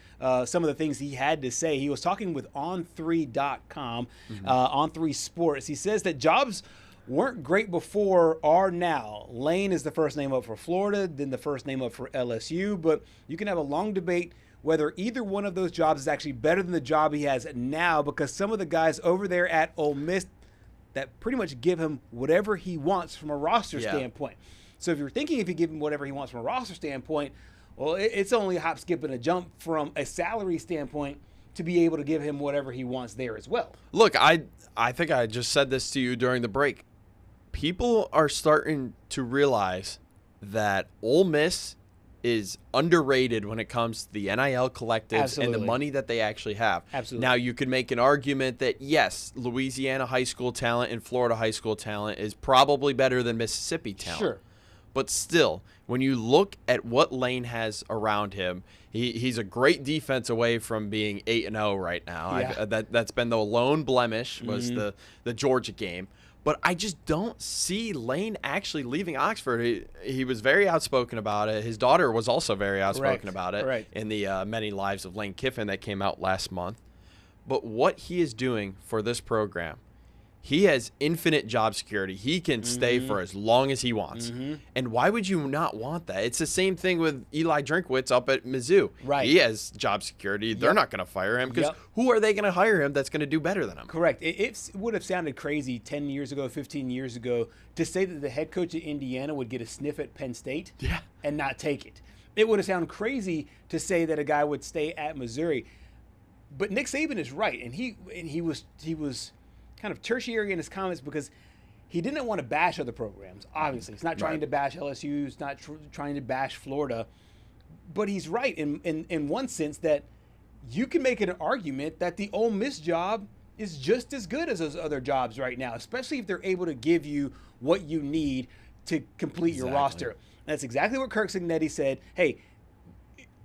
some of the things he had to say. He was talking with On3.com, On3 Sports. He says that jobs weren't great before, are now. Lane is the first name up for Florida, then the first name up for LSU. But you can have a long debate whether either one of those jobs is actually better than the job he has now, because some of the guys over there at Ole Miss that pretty much give him whatever he wants from a roster standpoint. So if you give him whatever he wants from a roster standpoint, well, it's only a hop, skip, and a jump from a salary standpoint to be able to give him whatever he wants there as well. Look, I think I just said this to you during the break. People are starting to realize that Ole Miss is underrated when it comes to the NIL collectives and the money that they actually have. Absolutely. Now, you could make an argument that, yes, Louisiana high school talent and Florida high school talent is probably better than Mississippi talent. Sure. But still, when you look at what Lane has around him, he's a great defense away from being 8-0 right now. Yeah. That's been the lone blemish was the Georgia game. But I just don't see Lane actually leaving Oxford. He was very outspoken about it. His daughter was also very outspoken about it in the Many Lives of Lane Kiffin that came out last month. But what he is doing for this program, he has infinite job security. He can stay for as long as he wants. And why would you not want that? It's the same thing with Eli Drinkwitz up at Mizzou. Right. He has job security. They're not going to fire him because who are they going to hire him that's going to do better than him? Correct. It would have sounded crazy 10 years ago, 15 years ago, to say that the head coach at Indiana would get a sniff at Penn State and not take it. It would have sounded crazy to say that a guy would stay at Missouri. But Nick Saban is right, and he was kind of tertiary in his comments because he didn't want to bash other programs. Obviously, he's not trying to bash LSU. He's not trying to bash Florida. But he's right in one sense that you can make an argument that the Ole Miss job is just as good as those other jobs right now, especially if they're able to give you what you need to complete your roster. And that's exactly what Kirk Cignetti said. Hey,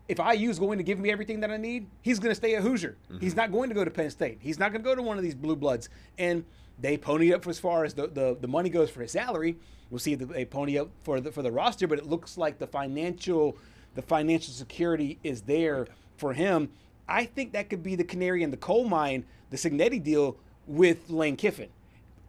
if IU is going to give me everything that I need, he's going to stay a Hoosier. He's not going to go to Penn State. He's not going to go to one of these blue bloods. And they pony up for as far as the money goes for his salary. We'll see if they pony up for the roster, but it looks like the financial security is there for him. I think that could be the canary in the coal mine, the Cignetti deal with Lane Kiffin.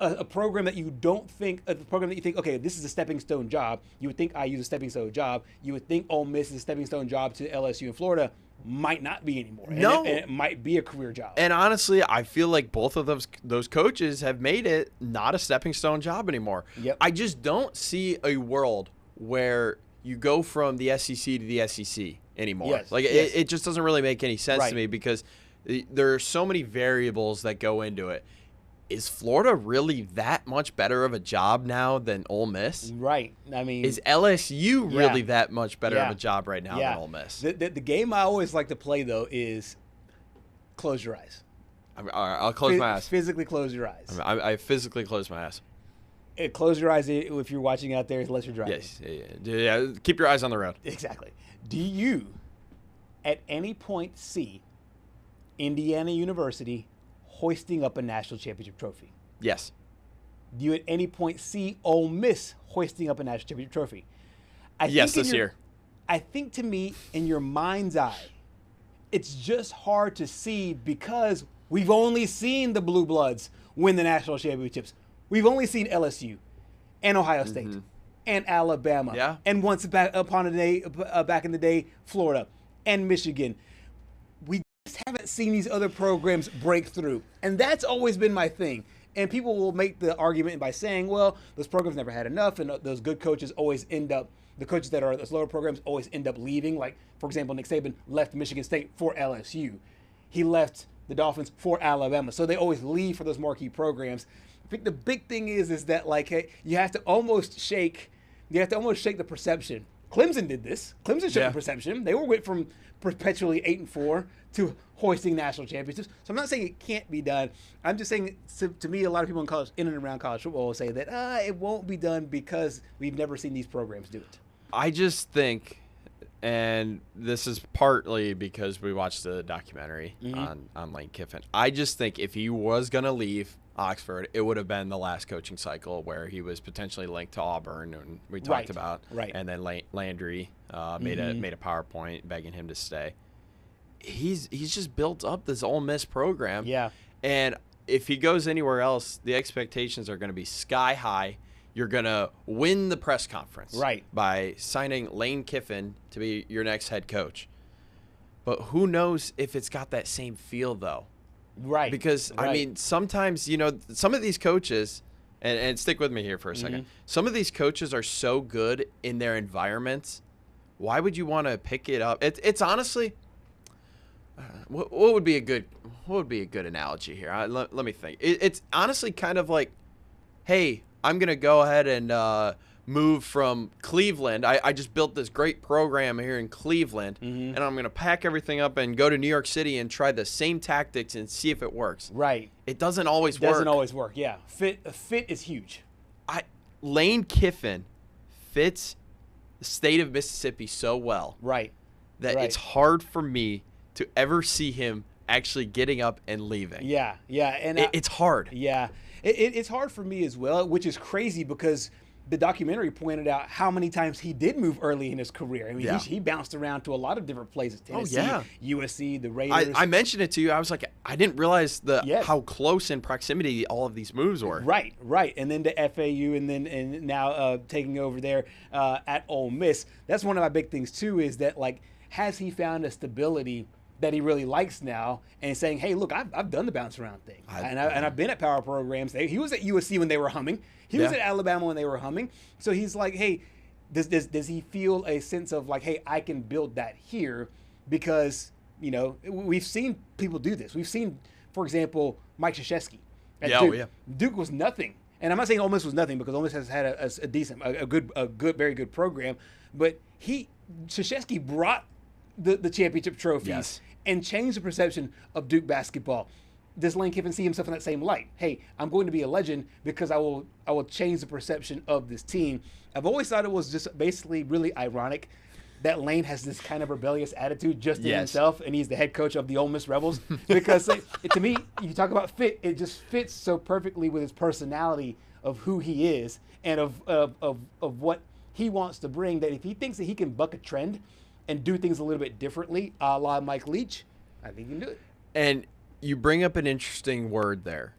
A program that you think, okay, this is a stepping stone job. You would think IU is a stepping stone job. You would think Ole Miss is a stepping stone job to LSU and Florida. Might not be anymore. No. And it might be a career job. And honestly, I feel like both of those coaches have made it not a stepping stone job anymore. Yep. I just don't see a world where you go from the SEC to the SEC anymore. It just doesn't really make any sense to me because there are so many variables that go into it. Is Florida really that much better of a job now than Ole Miss? Right. I mean, is LSU really that much better of a job right now than Ole Miss? The game I always like to play, though, is close your eyes. All right, I'll close my eyes. Physically close your eyes. I physically close my eyes. Close your eyes if you're watching out there, unless you're driving. Yes. Yeah. Keep your eyes on the road. Exactly. Do you, at any point, see Indiana University hoisting up a national championship trophy? Yes. Do you at any point see Ole Miss hoisting up a national championship trophy? Yes, this year. I think, to me, in your mind's eye, it's just hard to see because we've only seen the Blue Bloods win the national championships. We've only seen LSU and Ohio State and Alabama and once back in the day, Florida and Michigan. We haven't seen these other programs break through. And that's always been my thing. And people will make the argument by saying, well, those programs never had enough, and those good coaches always end up, the coaches that are those lower programs always end up leaving. Like, for example, Nick Saban left Michigan State for LSU. He left the Dolphins for Alabama. So they always leave for those marquee programs. I think the big thing is that, like, hey, you have to almost shake the perception. Clemson did this. Clemson shook the perception. They went from perpetually 8-4 to hoisting national championships. So I'm not saying it can't be done. I'm just saying, to me, a lot of people in and around college football will say that it won't be done because we've never seen these programs do it. I just think, and this is partly because we watched the documentary on Lane Kiffin. I just think if he was going to leave Oxford, it would have been the last coaching cycle where he was potentially linked to Auburn, and we talked about, and then Landry made a PowerPoint begging him to stay. He's just built up this Ole Miss program, and if he goes anywhere else, the expectations are going to be sky high. You're going to win the press conference by signing Lane Kiffin to be your next head coach. But who knows if it's got that same feel, though. Right. Because, I mean, sometimes, some of these coaches, and stick with me here for a second, some of these coaches are so good in their environments. Why would you want to pick it up? It's honestly, what would be a good analogy here? Let me think. It's honestly kind of like, hey, I'm going to go ahead and move from Cleveland. I just built this great program here in Cleveland, and I'm going to pack everything up and go to New York City and try the same tactics and see if it works. Right. It doesn't always work. Doesn't always work, yeah. Fit is huge. Lane Kiffin fits the state of Mississippi so well that it's hard for me to ever see him actually getting up and leaving. Yeah. And it's hard. Yeah. It's hard for me as well, which is crazy because the documentary pointed out how many times he did move early in his career. I mean, he bounced around to a lot of different places. Tennessee, USC, the Raiders. I mentioned it to you. I was like, I didn't realize how close in proximity all of these moves were. Right. And then to FAU, and now taking over there at Ole Miss. That's one of my big things too. Is that, like, has he found a stability that he really likes now, and saying, hey, look, I've done the bounce around thing, and I've been at power programs. He was at USC when they were humming. He was at Alabama when they were humming. So he's like, hey, does he feel a sense of like, hey, I can build that here? Because, you know, we've seen people do this. We've seen, for example, Mike Krzyzewski at Duke. Duke was nothing. And I'm not saying Ole Miss was nothing, because Ole Miss has had a decent, very good program. But Krzyzewski brought the championship trophies and changed the perception of Duke basketball. Does Lane Kiffin see himself in that same light? Hey, I'm going to be a legend because I will change the perception of this team. I've always thought it was just basically really ironic that Lane has this kind of rebellious attitude just in himself, and he's the head coach of the Ole Miss Rebels. Because to me, you talk about fit, it just fits so perfectly with his personality of who he is and of what he wants to bring, that if he thinks that he can buck a trend and do things a little bit differently, a la Mike Leach, I think he can do it. And you bring up an interesting word there,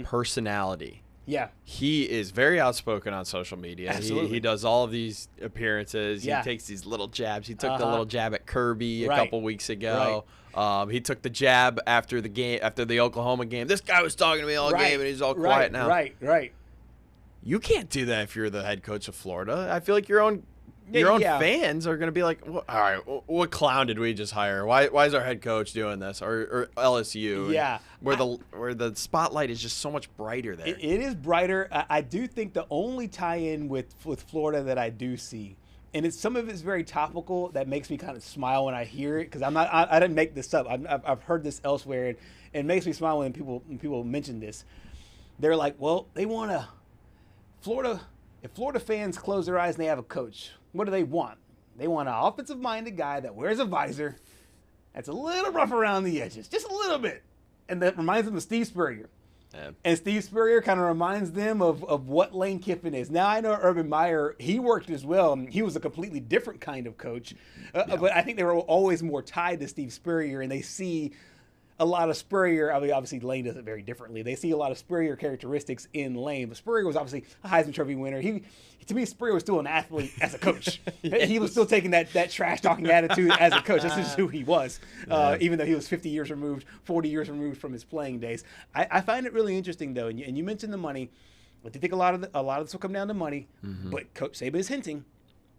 personality. Yeah. He is very outspoken on social media. Absolutely. He does all of these appearances. Yeah. He takes these little jabs. He took the little jab at Kirby a couple weeks ago. He took the jab after the game, after the Oklahoma game. This guy was talking to me all game, and he's all quiet now. Right. You can't do that if you're the head coach of Florida. I feel like your own fans are going to be like, well, all right, what clown did we just hire? Why is our head coach doing this? Or LSU? Yeah. Where the spotlight is just so much brighter there. It is brighter. I do think the only tie-in with Florida that I do see, and some of it's very topical, that makes me kind of smile when I hear it, because I didn't make this up. I've heard this elsewhere, and it makes me smile when people mention this. They're like, well, they want to if Florida fans close their eyes and they have a coach, what do they want? They want an offensive-minded guy that wears a visor, that's a little rough around the edges, just a little bit. And that reminds them of Steve Spurrier. Yeah. And Steve Spurrier kind of reminds them of what Lane Kiffin is. Now, I know Urban Meyer, he worked as well. He was a completely different kind of coach. But I think they were always more tied to Steve Spurrier, and they see a lot of Spurrier. I mean, obviously, Lane does it very differently. They see a lot of Spurrier characteristics in Lane. But Spurrier was obviously a Heisman Trophy winner. To me, Spurrier was still an athlete as a coach. He was still taking that trash-talking attitude as a coach. That's just who he was, even though he was 40 years removed from his playing days. I find it really interesting, though, and you mentioned the money. I think a lot of this will come down to money, but Coach Saban is hinting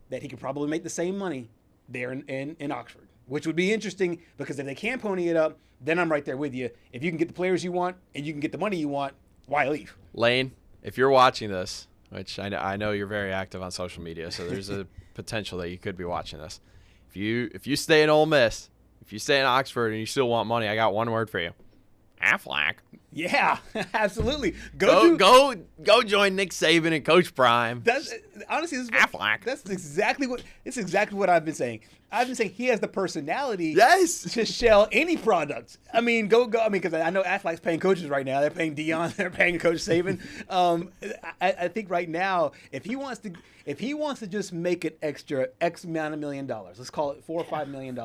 that he could probably make the same money there in Oxford, which would be interesting, because if they can pony it up, then I'm right there with you. If you can get the players you want and you can get the money you want, why leave? Lane, if you're watching this, which I know you're very active on social media, so there's a potential that you could be watching this. If you stay in Ole Miss, if you stay in Oxford and you still want money, I got one word for you. Aflac. Yeah, absolutely. Go join Nick Saban and Coach Prime. Honestly, Aflac. That's exactly what I've been saying. I've been saying he has the personality to sell any product. I mean, go. I mean, because I know Aflac's paying coaches right now. They're paying Dion. They're paying Coach Saban. I think right now, if he wants to just make an extra X amount of $1 million, let's call it $4 or $5 million,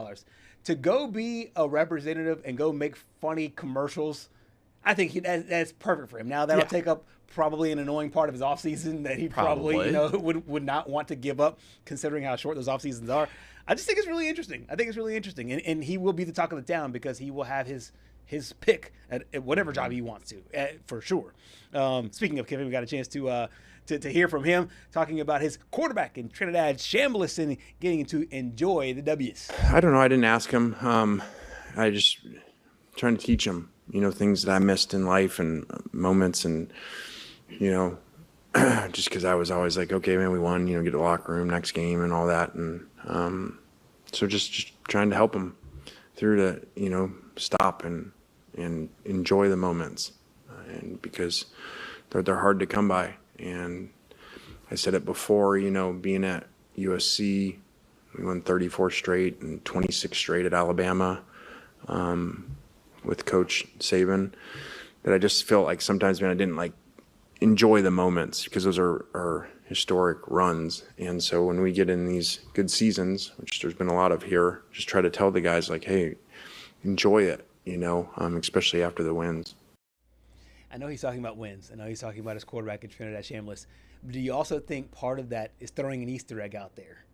to go be a representative and go make funny commercials, I think that's perfect for him. Now, that'll take up probably an annoying part of his offseason that he probably would not want to give up, considering how short those off seasons are. I just think it's really interesting. And he will be the talk of the town, because he will have his pick at whatever job he wants to, for sure. Speaking of Kevin, we got a chance to hear from him talking about his quarterback in Trinidad, Chambliss, and getting to enjoy the W's. I don't know. I didn't ask him. I just trying to teach him, things that I missed in life and moments, and, just because I was always like, okay, man, we won, get to the locker room next game and all that. And so just trying to help him through to, stop and enjoy the moments, and because they're hard to come by. And I said it before, being at USC, we won 34 straight and 26 straight at Alabama with Coach Saban, that I just felt like sometimes, man, I didn't enjoy the moments, because those are historic runs. And so when we get in these good seasons, which there's been a lot of here, just try to tell the guys like, hey, enjoy it, especially after the wins. I know he's talking about wins. I know he's talking about his quarterback in Trinidad Chambliss. But do you also think part of that is throwing an Easter egg out there,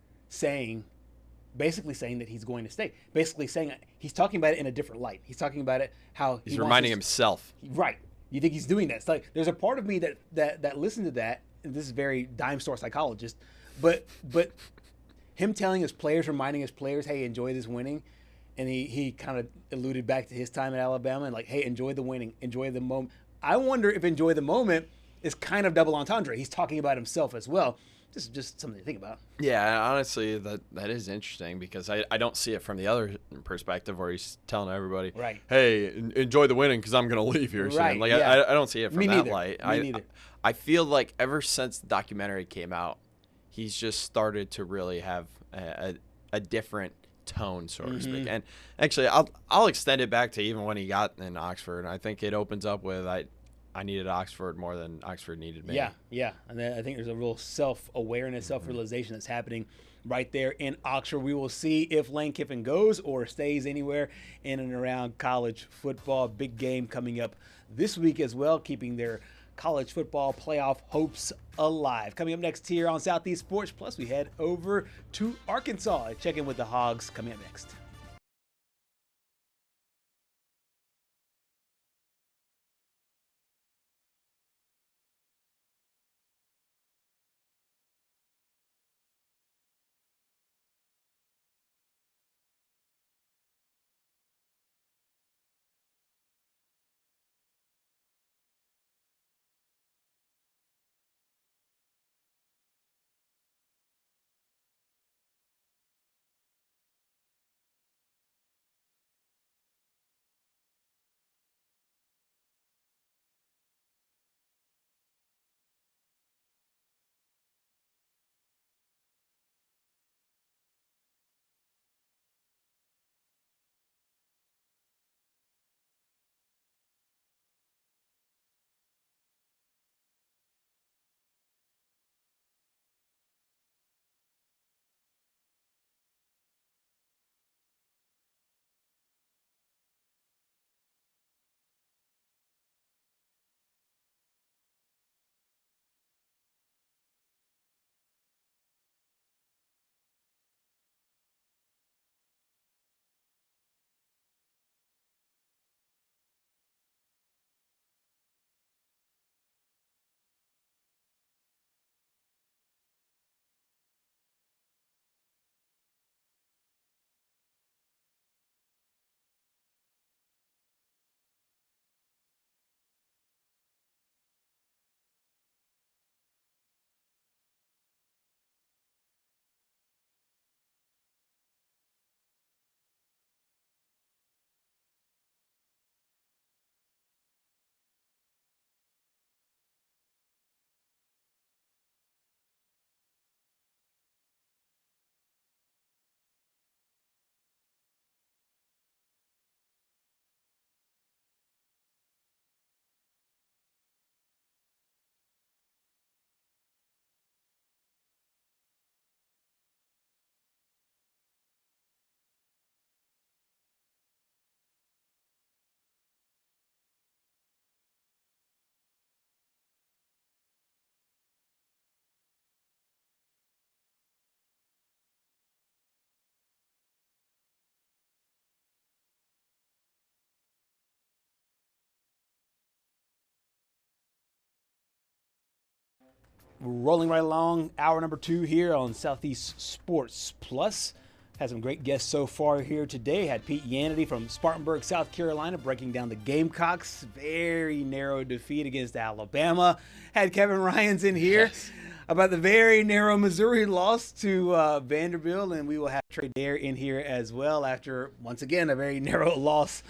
basically saying that he's going to stay, basically saying he's talking about it in a different light. He's talking about it how he's reminding himself. Right. You think he's doing that? It's like there's a part of me that listened to that. And this is very dime store psychologist, but him telling his players, reminding his players, hey, enjoy this winning, and he kind of alluded back to his time at Alabama and like, hey, enjoy the winning, enjoy the moment. I wonder if enjoy the moment is kind of double entendre. He's talking about himself as well. Just something to think about. Yeah, honestly, that is interesting, because I don't see it from the other perspective where he's telling everybody, right, hey, enjoy the winning because I'm going to leave here soon. Right, like, yeah. I don't see it from that light. Me neither. I feel like ever since the documentary came out, he's just started to really have a different tone, so to speak. And actually, I'll extend it back to even when he got in Oxford. I think it opens up with I needed Oxford more than Oxford needed me. Yeah. And then I think there's a real self-awareness, self-realization that's happening right there in Oxford. We will see if Lane Kiffin goes or stays anywhere in and around college football. Big game coming up this week as well, keeping their college football playoff hopes alive. Coming up next here on Southeast Sports Plus, we head over to Arkansas. Check in with the Hogs coming up next. Rolling right along, hour number 2 here on Southeast Sports Plus. Had some great guests so far here today. Had Pete Yannity from Spartanburg, South Carolina, breaking down the Gamecocks' very narrow defeat against Alabama. Had Kevin Ryans in here about the very narrow Missouri loss to Vanderbilt, and we will have Trey Dare in here as well after, once again, a very narrow loss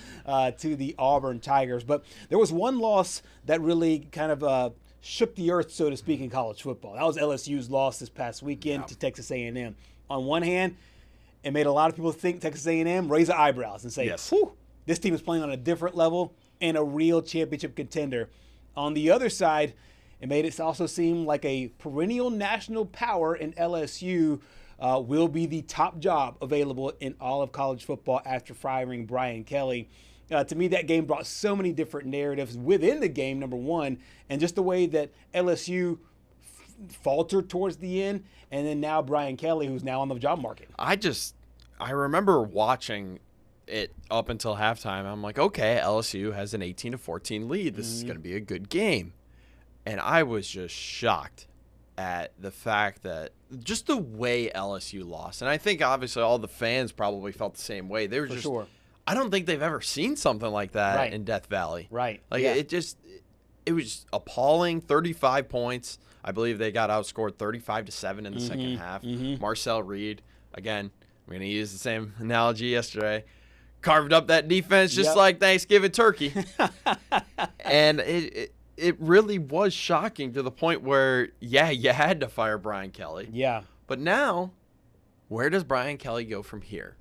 to the Auburn Tigers. But there was one loss that really kind of shook the earth, so to speak, in college football. That was LSU's loss this past weekend to Texas A&M. On one hand, it made a lot of people think Texas A&M raise their eyebrows and say, whew, this team is playing on a different level and a real championship contender. On the other side, It made it also seem like a perennial national power in LSU will be the top job available in all of college football after firing Brian Kelly. To me, that game brought so many different narratives within the game, number one, and just the way that LSU faltered towards the end, and then now Brian Kelly, who's now on the job market. I remember watching it up until halftime. I'm like, okay, LSU has an 18-14 lead. This is going to be a good game. And I was just shocked at the fact that just the way LSU lost. And I think obviously all the fans probably felt the same way. They were just, I don't think they've ever seen something like that in Death Valley. Right. Like it was appalling. 35 points. I believe they got outscored 35-7 in the second half. Marcel Reed, again, I'm going to use the same analogy yesterday, carved up that defense just like Thanksgiving turkey. And it really was shocking to the point where, you had to fire Brian Kelly. Yeah. But now, where does Brian Kelly go from here?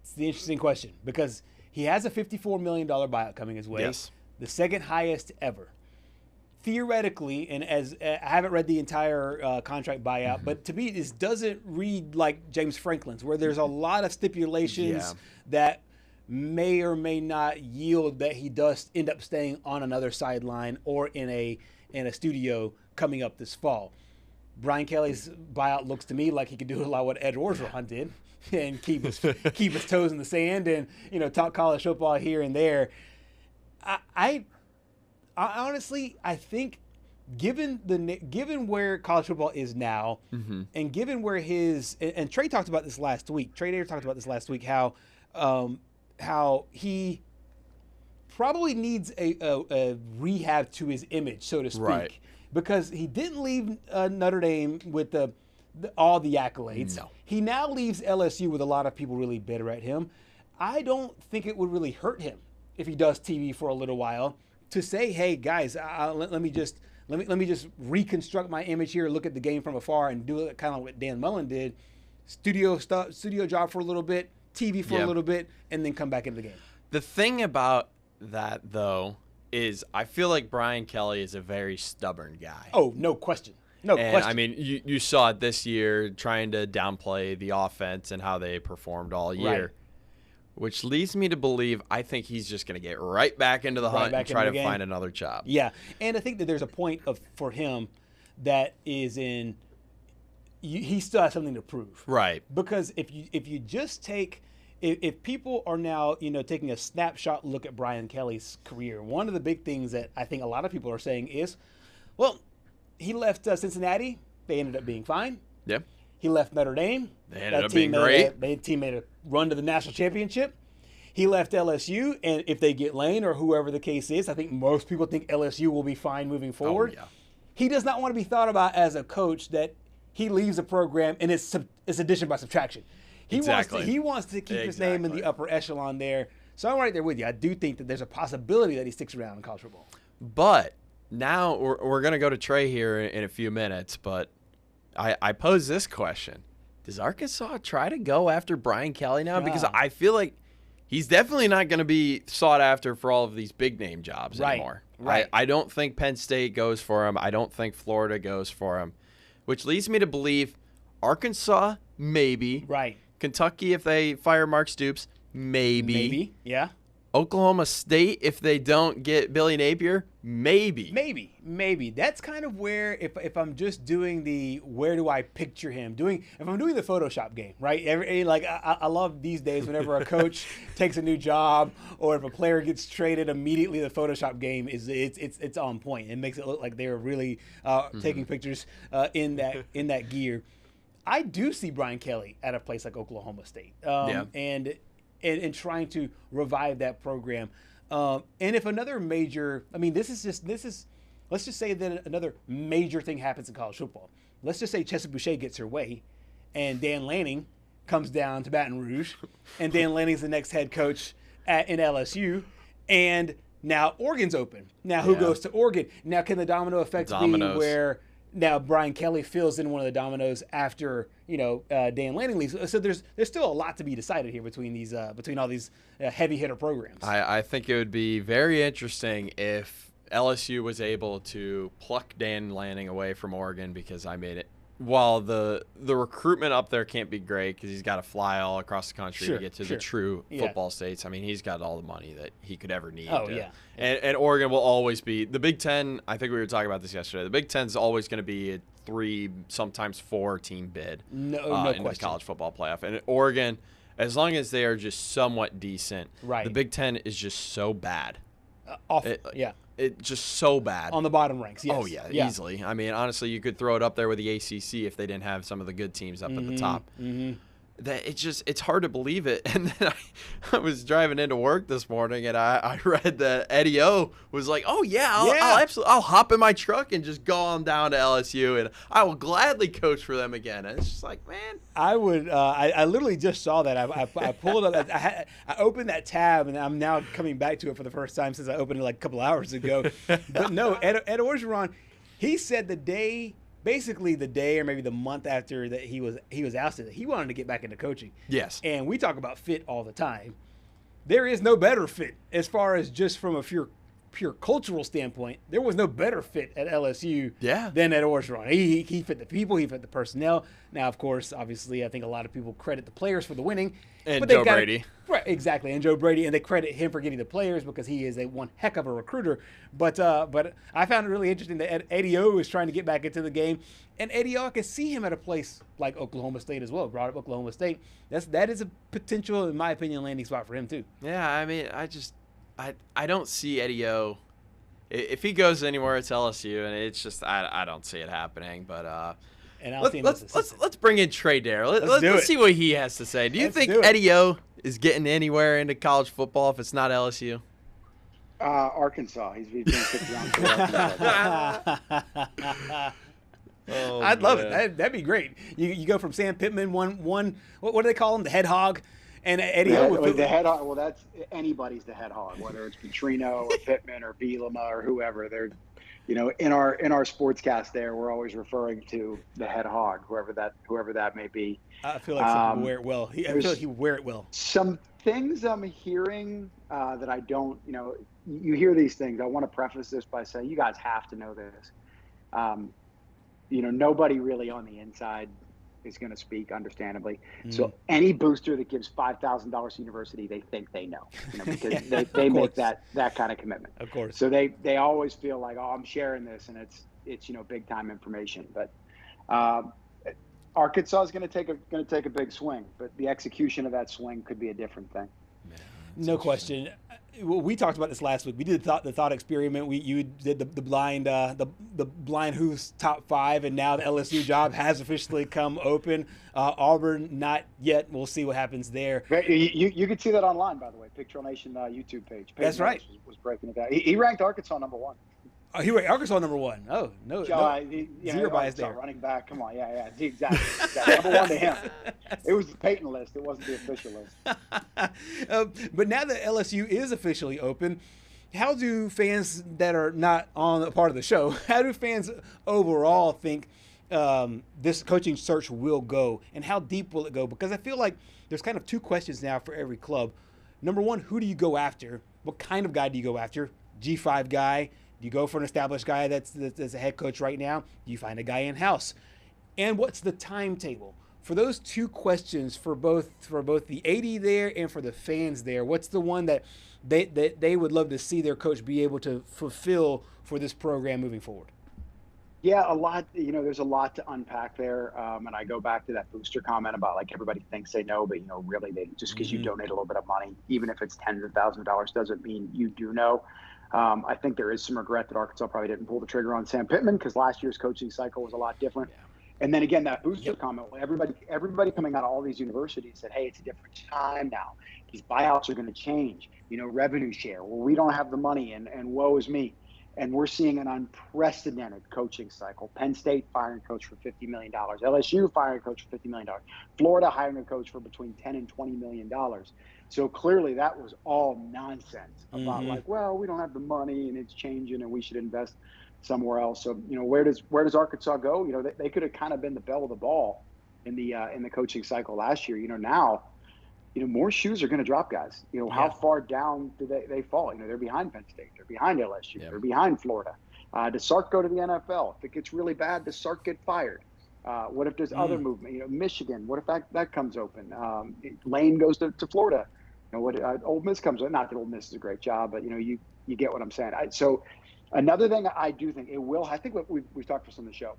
It's the interesting question because he has a $54 million buyout coming his way. Yes. The second highest ever. Theoretically, and as I haven't read the entire contract buyout, but to me, this doesn't read like James Franklin's, where there's a lot of stipulations that may or may not yield that he does end up staying on another sideline or in a studio coming up this fall. Brian Kelly's buyout looks to me like he could do a lot of what Ed Orgeron did and keep his toes in the sand and talk college football here and there. I honestly think given where college football is now and given where and Trey talked about this last week. Trey Dayer talked about this last week how he probably needs a rehab to his image, so to speak, because he didn't leave Notre Dame with all the accolades. No. He now leaves LSU with a lot of people really bitter at him. I don't think it would really hurt him if he does TV for a little while to say, hey guys, let me just reconstruct my image here, look at the game from afar, and do it kind of what Dan Mullen did, studio job for a little bit, TV for a little bit, and then come back into the game. The thing about that, though, is I feel like Brian Kelly is a very stubborn guy. Oh, no question. No question. I mean, you saw it this year trying to downplay the offense and how they performed all year, which leads me to believe I think he's just going to get right back into the hunt and try to find another job. Yeah, and I think that there's a point for him that is in – he still has something to prove. Right. Because if you just take – if people are now, taking a snapshot look at Brian Kelly's career, one of the big things that I think a lot of people are saying is, well, he left Cincinnati. They ended up being fine. Yep. He left Notre Dame. They ended up being great. The team made a run to the national championship. He left LSU, and if they get Lane or whoever the case is, I think most people think LSU will be fine moving forward. Oh, yeah. He does not want to be thought about as a coach that he leaves a program and it's addition by subtraction. He wants to keep his name in the upper echelon there. So I'm right there with you. I do think that there's a possibility that he sticks around in college football. But now we're going to go to Trey here in a few minutes, but I pose this question. Does Arkansas try to go after Brian Kelly now? Because I feel like he's definitely not going to be sought after for all of these big-name jobs anymore. Right. I don't think Penn State goes for him. I don't think Florida goes for him, which leads me to believe Arkansas, maybe. Right. Kentucky, if they fire Mark Stoops, maybe. Maybe, yeah. Oklahoma State, if they don't get Billy Napier, maybe. Maybe. That's kind of where, if I'm just doing the where do I picture him, if I'm doing the Photoshop game, right? I love these days whenever a coach takes a new job or if a player gets traded, immediately the Photoshop game it's on point. It makes it look like they're really taking pictures in that gear. I do see Brian Kelly at a place like Oklahoma State, and trying to revive that program. And if another major, let's just say that another major thing happens in college football. Let's just say Chesapeake Boucher gets her way, and Dan Lanning comes down to Baton Rouge, and Dan Lanning's the next head coach in LSU, and now Oregon's open. Now who goes to Oregon? Now can the domino effect be where now Brian Kelly fills in one of the dominoes after Dan Lanning leaves? So there's still a lot to be decided here between all these heavy hitter programs. I think it would be very interesting if LSU was able to pluck Dan Lanning away from Oregon because I made it. While the recruitment up there can't be great because he's got to fly all across the country to get to the true football states. I mean, he's got all the money that he could ever need. And Oregon will always be the Big Ten. I think we were talking about this yesterday. The Big Ten is always going to be a 3, sometimes 4 team bid no in the college football playoff. And Oregon, as long as they are just somewhat decent, the Big Ten is just so bad. Awful. It's just so bad. On the bottom ranks, yes. Oh, yeah, easily. I mean, honestly, you could throw it up there with the ACC if they didn't have some of the good teams up at the top. That it's hard to believe it. And then I was driving into work this morning, and I read that Eddie O was like, "Oh yeah, I'll hop in my truck and just go on down to LSU, and I will gladly coach for them again." And it's just like, man, I would. I literally just saw that. I pulled up. I opened that tab, and I'm now coming back to it for the first time since I opened it like a couple hours ago. But no, Ed Orgeron, he said basically the day or maybe the month after that he was ousted, he wanted to get back into coaching. Yes. And we talk about fit all the time. There is no better fit as far as just from a pure cultural standpoint. There was no better fit at LSU than at Orgeron. He fit the people, he fit the personnel. Now, of course, obviously, I think a lot of people credit the players for the winning. And Joe Brady. Right, exactly. And Joe Brady, and they credit him for getting the players because he is one heck of a recruiter. But I found it really interesting that Eddie O is trying to get back into the game. And Eddie O, I can see him at a place like Oklahoma State as well. Brought up Oklahoma State. That is a potential, in my opinion, landing spot for him too. Yeah, I mean, I don't see Eddie O. If he goes anywhere, it's LSU, and it's just I don't see it happening. But let's bring in Trey Darrell. Let's see what he has to say. Do you think Eddie O is getting anywhere into college football if it's not LSU? Arkansas. He's being picked around for Arkansas. I'd love it. That'd be great. You go from Sam Pittman, what do they call him, the head hog, and Eddie O. The head hog. Well, that's anybody's the head hog, whether it's Petrino or Pittman or Bielema or whoever. They're, in our sportscast there, we're always referring to the head hog, whoever that may be. I feel like some people wear it well. I feel like he would wear it well. Some things I'm hearing that I don't, you hear these things. I want to preface this by saying you guys have to know this. Nobody really on the inside is going to speak, understandably. So any booster that gives $5,000 to university, they think they know, because they make that kind of commitment. Of course. So they always feel like, oh, I'm sharing this, and it's big time information. But Arkansas is going to take a big swing, but the execution of that swing could be a different thing. No question. We talked about this last week. We did the thought experiment. You did the blind who's top 5, and now the LSU job has officially come open. Auburn not yet. We'll see what happens there. You can see that online, by the way. Picture Nation YouTube page. That's right. Was breaking it down. He ranked Arkansas number 1. Oh, he ranked Arkansas number 1. Oh, no. Zero bias there. Running back. Come on. Yeah. Exactly. Number 1 to him. It was the Peyton list. It wasn't the official list. But now that LSU is officially open, how do fans that are not on a part of the show, how do fans overall think this coaching search will go, and how deep will it go? Because I feel like there's kind of 2 questions now for every club. Number 1, who do you go after? What kind of guy do you go after? G5 guy? Do you go for an established guy that's a head coach right now? Do you find a guy in-house? And what's the timetable? For those 2 questions, for both the AD there and for the fans there, what's the one that they would love to see their coach be able to fulfill for this program moving forward? Yeah, a lot. There's a lot to unpack there, and I go back to that booster comment about like everybody thinks they know, but really they just because you donate a little bit of money, even if it's tens of thousands of dollars, doesn't mean you do know. I think there is some regret that Arkansas probably didn't pull the trigger on Sam Pittman because last year's coaching cycle was a lot different. Yeah. And then again, that booster comment, everybody coming out of all these universities said, hey, it's a different time now. These buyouts are going to change, revenue share. Well, we don't have the money and woe is me. And we're seeing an unprecedented coaching cycle. Penn State firing a coach for $50 million. LSU firing a coach for $50 million. Florida hiring a coach for between $10 and $20 million. So clearly that was all nonsense about like, well, we don't have the money and it's changing and we should invest somewhere else. So, where does Arkansas go? They could have kind of been the belle of the ball in the coaching cycle last year. Now more shoes are going to drop guys. How far down do they fall? They're behind Penn State. They're behind LSU. They're behind Florida. Does Sark go to the NFL? If it gets really bad, does Sark get fired? What if there's other movement? Michigan, what if that comes open? Lane goes to Florida. Ole Miss comes in. Not that Ole Miss is a great job, but you get what I'm saying. So another thing I do think I think what we've talked about on the show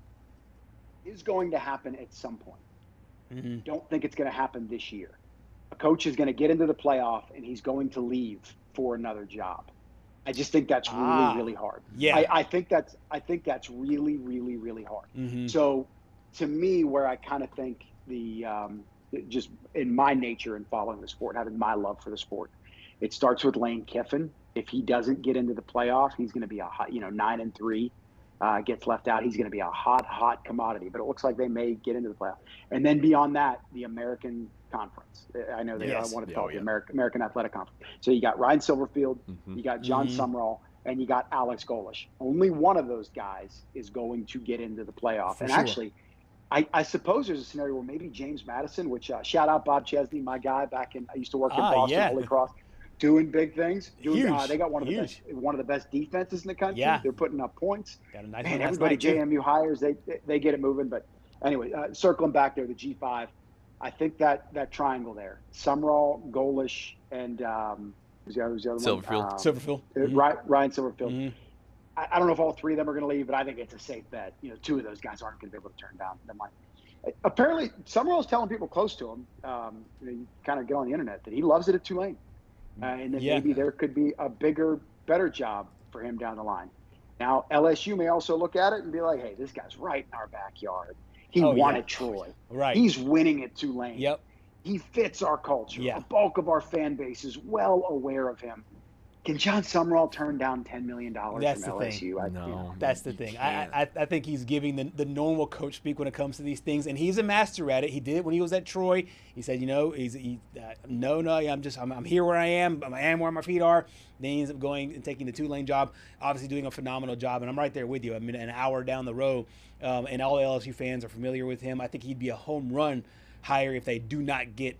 is going to happen at some point. Don't think it's going to happen this year. A coach is going to get into the playoff and he's going to leave for another job. I just think that's really, really hard. Yeah. I think that's really, really, really hard. So to me, where I kind of think just in my nature and following the sport, having my love for the sport, it starts with Lane Kiffin. If he doesn't get into the playoff, he's going to be a hot, 9-3, gets left out. He's going to be a hot commodity, but it looks like they may get into the playoff. And then beyond that, the American Conference. I know I wanted to call it the American Athletic Conference. So you got Ryan Silverfield, you got John Sumrall, and you got Alex Golish. Only one of those guys is going to get into the playoff. Actually, I suppose there's a scenario where maybe James Madison, which shout out Bob Chesney, my guy I used to work in Boston, Holy Cross, doing big things. They got one of the best defenses in the country. Yeah. They're putting up points. Got a nice Man, everybody JMU hires, they get it moving. But anyway, circling back there, the G5, I think that triangle there, Sumrall, Golish, and who's the other one? Silverfield. Ryan Silverfield. I don't know if all three of them are going to leave, but I think it's a safe bet. Two of those guys aren't going to be able to turn down the money. Apparently, Sumrall's telling people close to him, you kind of get on the internet, that he loves it at Tulane. And that maybe there could be a bigger, better job for him down the line. Now, LSU may also look at it and be like, hey, this guy's right in our backyard. He won at Troy. Right. He's winning at Tulane. Yep. He fits our culture. Yeah. The bulk of our fan base is well aware of him. Can John Sumrall turn down $10 million from LSU? No, that's the thing. I think he's giving the normal coach speak when it comes to these things, and he's a master at it. He did it when he was at Troy. He said, I'm here where I am. I am where my feet are. Then he ends up going and taking the Tulane job, obviously doing a phenomenal job, and I'm right there with you. I mean, an hour down the road, and all LSU fans are familiar with him. I think he'd be a home run hire if they do not get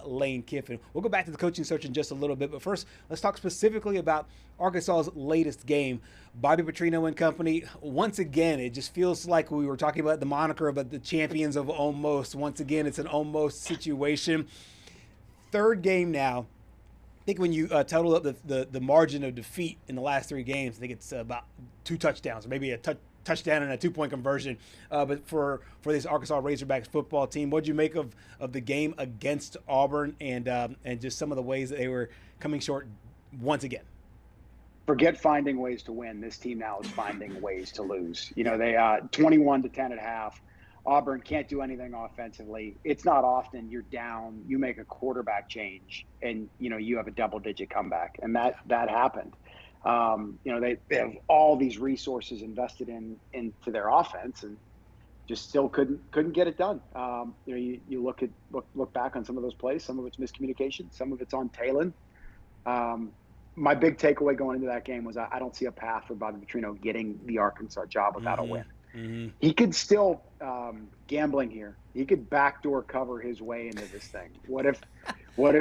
Lane Kiffin. We'll go back to the coaching search in just a little bit, but first, let's talk specifically about Arkansas's latest game. Bobby Petrino and company, once again, it just feels like we were talking about the moniker about the champions of almost. Once again, it's an almost situation. Third game now. I think when you total up the margin of defeat in the last three games, I think it's about 2 touchdowns, or maybe a touchdown and a 2-point conversion. But for this Arkansas Razorbacks football team, what did you make of the game against Auburn and just some of the ways that they were coming short once again? Forget finding ways to win. This team now is finding ways to lose. They 21-10 at half. Auburn can't do anything offensively. It's not often you're down, you make a quarterback change, and you have a double-digit comeback, and that happened. They have all these resources invested into their offense, and just still couldn't get it done. You look back on some of those plays. Some of it's miscommunication. Some of it's on Talon. My big takeaway going into that game was I don't see a path for Bobby Petrino getting the Arkansas job without a win. He could still gambling here. He could backdoor cover his way into this thing. What if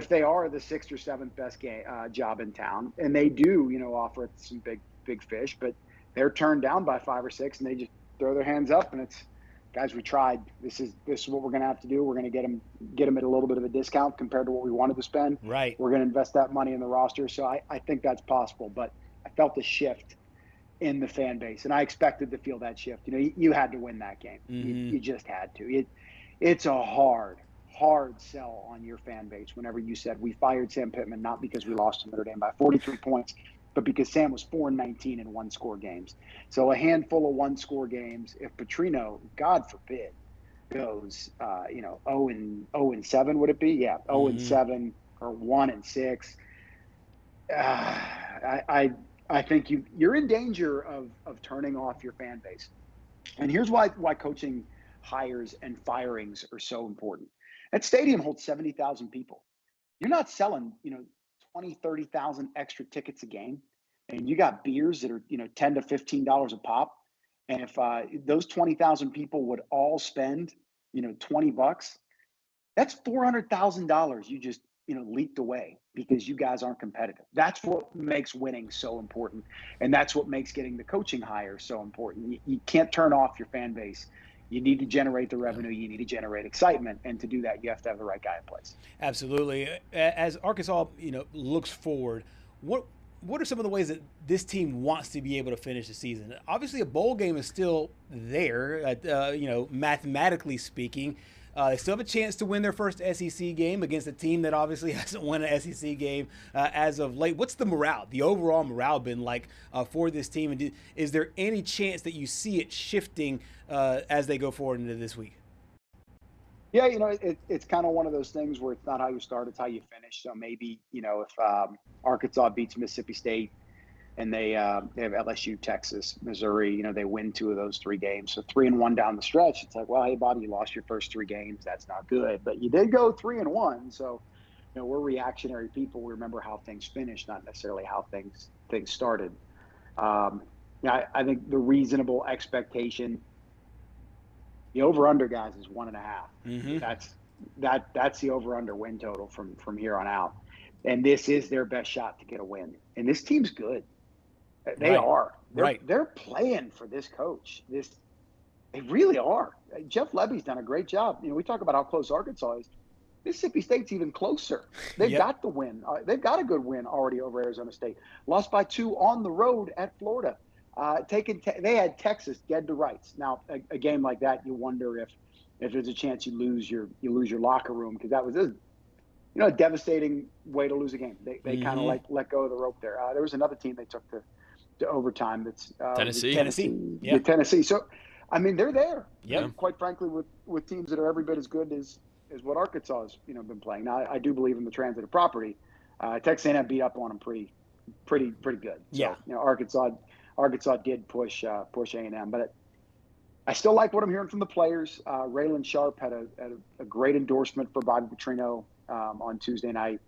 they are the 6th or 7th best job in town, and they do, offer some big fish, but they're turned down by 5 or 6, and they just throw their hands up, and it's, guys, we tried. This is what we're going to have to do. We're going to get them at a little bit of a discount compared to what we wanted to spend. Right. We're going to invest that money in the roster. So I think that's possible, but I felt a shift in the fan base, and I expected to feel that shift. You had to win that game. You just had to. It's a hard sell on your fan base whenever you said we fired Sam Pittman not because we lost to Notre Dame by 43 points, but because Sam was 4-19 in 1-score games. So a handful of 1-score games. If Petrino, God forbid, goes 0-7, would it be? Yeah, 0-7 or 1-6. I think you're in danger of turning off your fan base. And here's why coaching hires and firings are so important. That stadium holds 70,000 people. You're not selling, 20, 30,000 extra tickets a game, and you got beers that are, $10 to $15 a pop. And if those 20,000 people would all spend, $20, that's $400,000 you just leaked away because you guys aren't competitive. That's what makes winning so important. And that's what makes getting the coaching hire so important. You can't turn off your fan base. You need to generate the revenue. You need to generate excitement. And to do that, you have to have the right guy in place. Absolutely. As Arkansas, looks forward, what are some of the ways that this team wants to be able to finish the season? Obviously, a bowl game is still there, mathematically speaking. They still have a chance to win their first SEC game against a team that obviously hasn't won an SEC game as of late. What's the overall morale been like for this team? And is there any chance that you see it shifting as they go forward into this week? Yeah, it's kind of one of those things where it's not how you start, it's how you finish. So maybe, if Arkansas beats Mississippi State and they have LSU, Texas, Missouri, they win 2 of those 3 games. So 3-1 down the stretch. It's like, well, hey, Bobby, you lost your first 3 games. That's not good. But you did go 3-1. So, we're reactionary people. We remember how things finished, not necessarily how things started. I think the reasonable expectation, the over-under, guys, is 1.5. Mm-hmm. That's the over-under win total from here on out. And this is their best shot to get a win. And this team's good. They are. They're playing for this coach. They really are. Jeff Levy's done a great job. We talk about how close Arkansas is. Mississippi State's even closer. They've got the win. They've got a good win already over Arizona State. Lost by 2 on the road at Florida. They had Texas dead to rights. Now, a game like that, you wonder if there's a chance you lose your locker room, because that was a devastating way to lose a game. They mm-hmm. kind of let go of the rope there. There was another team they took to overtime. That's Tennessee. Yeah. Tennessee. So, they're there. Yeah. Quite frankly, with teams that are every bit as good as what Arkansas has been playing. Now, I do believe in the transitive property. Texas A&M beat up on them pretty good. So, yeah. Arkansas did push A&M, but I still like what I'm hearing from the players. Raylan Sharp had a great endorsement for Bobby Petrino on Tuesday night.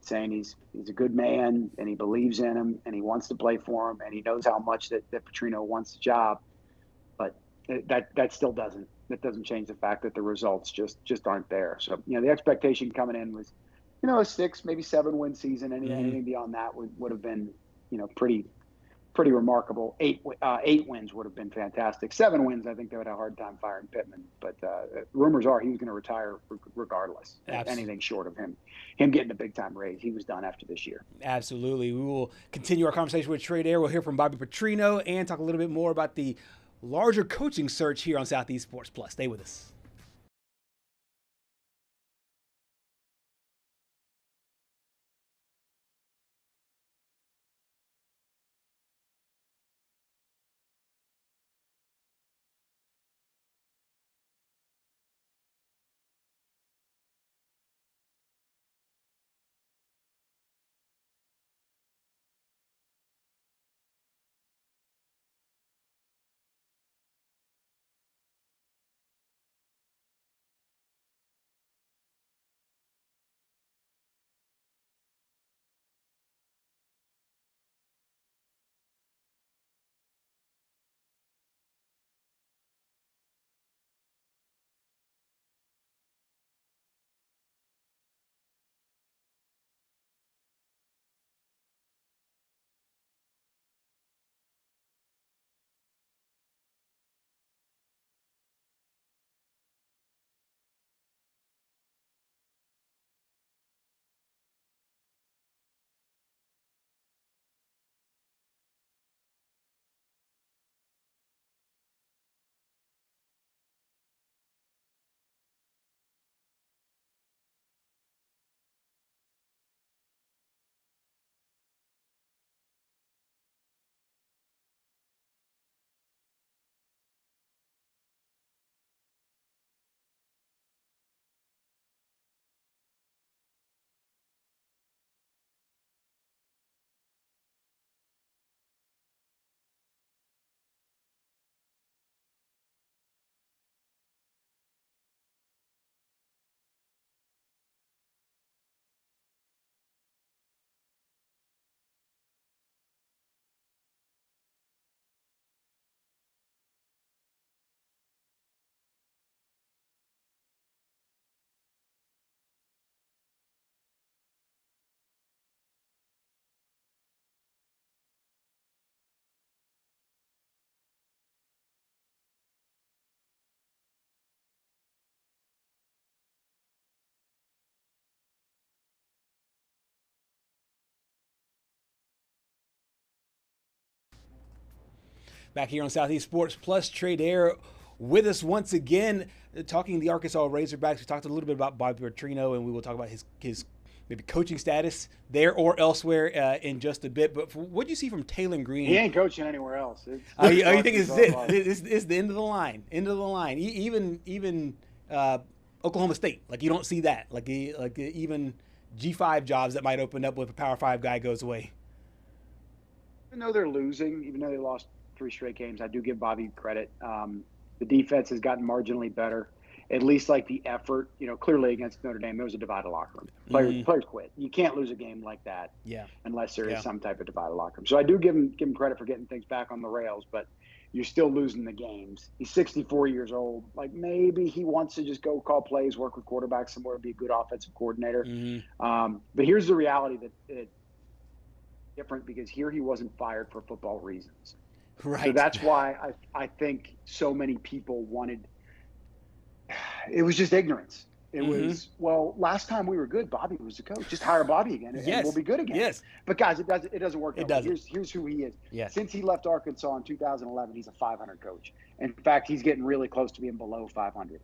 Saying he's a good man and he believes in him and he wants to play for him and he knows how much that Petrino wants the job. But that still doesn't change the fact that the results just aren't there. So the expectation coming in was a 6, maybe 7 win season. Anything beyond that would have been pretty remarkable. 8 wins would have been fantastic. 7 wins, I think they would have a hard time firing Pittman. But rumors are he was going to retire regardless. Absolutely. Anything short of him getting a big-time raise. He was done after this year. Absolutely. We will continue our conversation with Trey Dare. We'll hear from Bobby Petrino and talk a little bit more about the larger coaching search here on Southeast Sports Plus. Stay with us. back here on Southeast Sports Plus. Trey Dare with us once again, talking the Arkansas Razorbacks. We talked a little bit about Bobby Petrino, and we will talk about his maybe coaching status there or elsewhere in just a bit. But what do you see from Taylor Green? He ain't coaching anywhere else. You think it's the end of the line? End of the line. Even Oklahoma State, like you don't see that. Like even G5 jobs that might open up with a Power 5 guy goes away. Even though they're losing, even though they lost 3 straight games, I do give Bobby credit. The defense has gotten marginally better. At least like the effort, clearly against Notre Dame, there was a divided locker room. Players quit. You can't lose a game like that unless there is some type of divided locker room. So I do give him credit for getting things back on the rails, but you're still losing the games. He's 64 years old. Like maybe he wants to just go call plays, work with quarterbacks somewhere, be a good offensive coordinator. But here's the reality that it's different because here he wasn't fired for football reasons. Right. So that's why I think so many people wanted – it was just ignorance. It was, well, last time we were good, Bobby was the coach. Just hire Bobby again, and we'll be good again. Yes. But, guys, it doesn't work that way. Here's who he is. Yes. Since he left Arkansas in 2011, he's a 500 coach. In fact, he's getting really close to being below 500.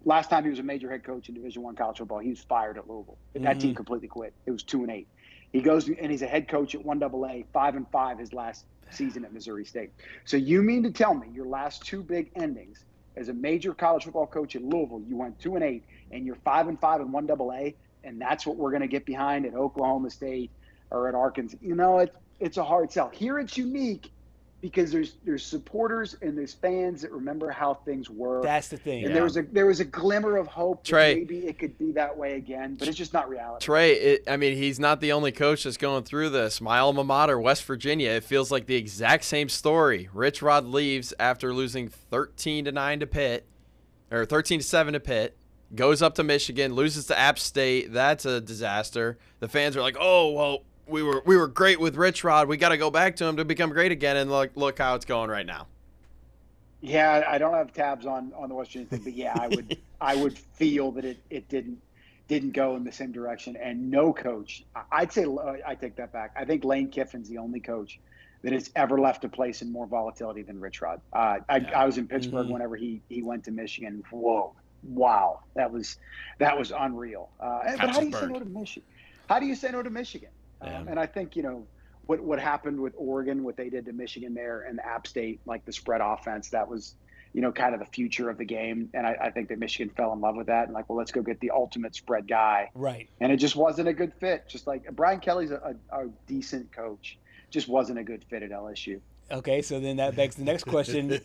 Last time he was a major head coach in Division I college football, he was fired at Louisville. That team completely quit. It was 2-8. He goes and he's a head coach at 1AA, 5-5 his last season at Missouri State. So you mean to tell me your last 2 big endings as a major college football coach at Louisville, you went 2-8 and you're 5-5 in 1AA, and that's what we're going to get behind at Oklahoma State or at Arkansas? It's a hard sell. Here it's unique because there's supporters and there's fans that remember how things were. That's the thing. And there was a glimmer of hope that maybe it could be that way again, but it's just not reality. Trey, he's not the only coach that's going through this. My alma mater, West Virginia, it feels like the exact same story. Rich Rod leaves after losing 13-9 to Pitt, or 13-7 to Pitt, goes up to Michigan, loses to App State. That's a disaster. The fans are like, oh, well, we were great with Rich Rod. We got to go back to him to become great again, and look how it's going right now. Yeah, I don't have tabs on the West Virginia thing, but yeah, I would feel that it didn't go in the same direction. And no coach, I'd say I take that back. I think Lane Kiffin's the only coach that has ever left a place in more volatility than Rich Rod. I was in Pittsburgh whenever he went to Michigan. Whoa, wow, that was unreal. But how do you say no to Michigan? How do you say no to Michigan? And I think, what happened with Oregon, what they did to Michigan there, and App State, like the spread offense, that was, kind of the future of the game. And I think that Michigan fell in love with that and like, well, let's go get the ultimate spread guy. Right. And it just wasn't a good fit. Just like Brian Kelly's a decent coach, just wasn't a good fit at LSU. Okay, so then that begs the next question.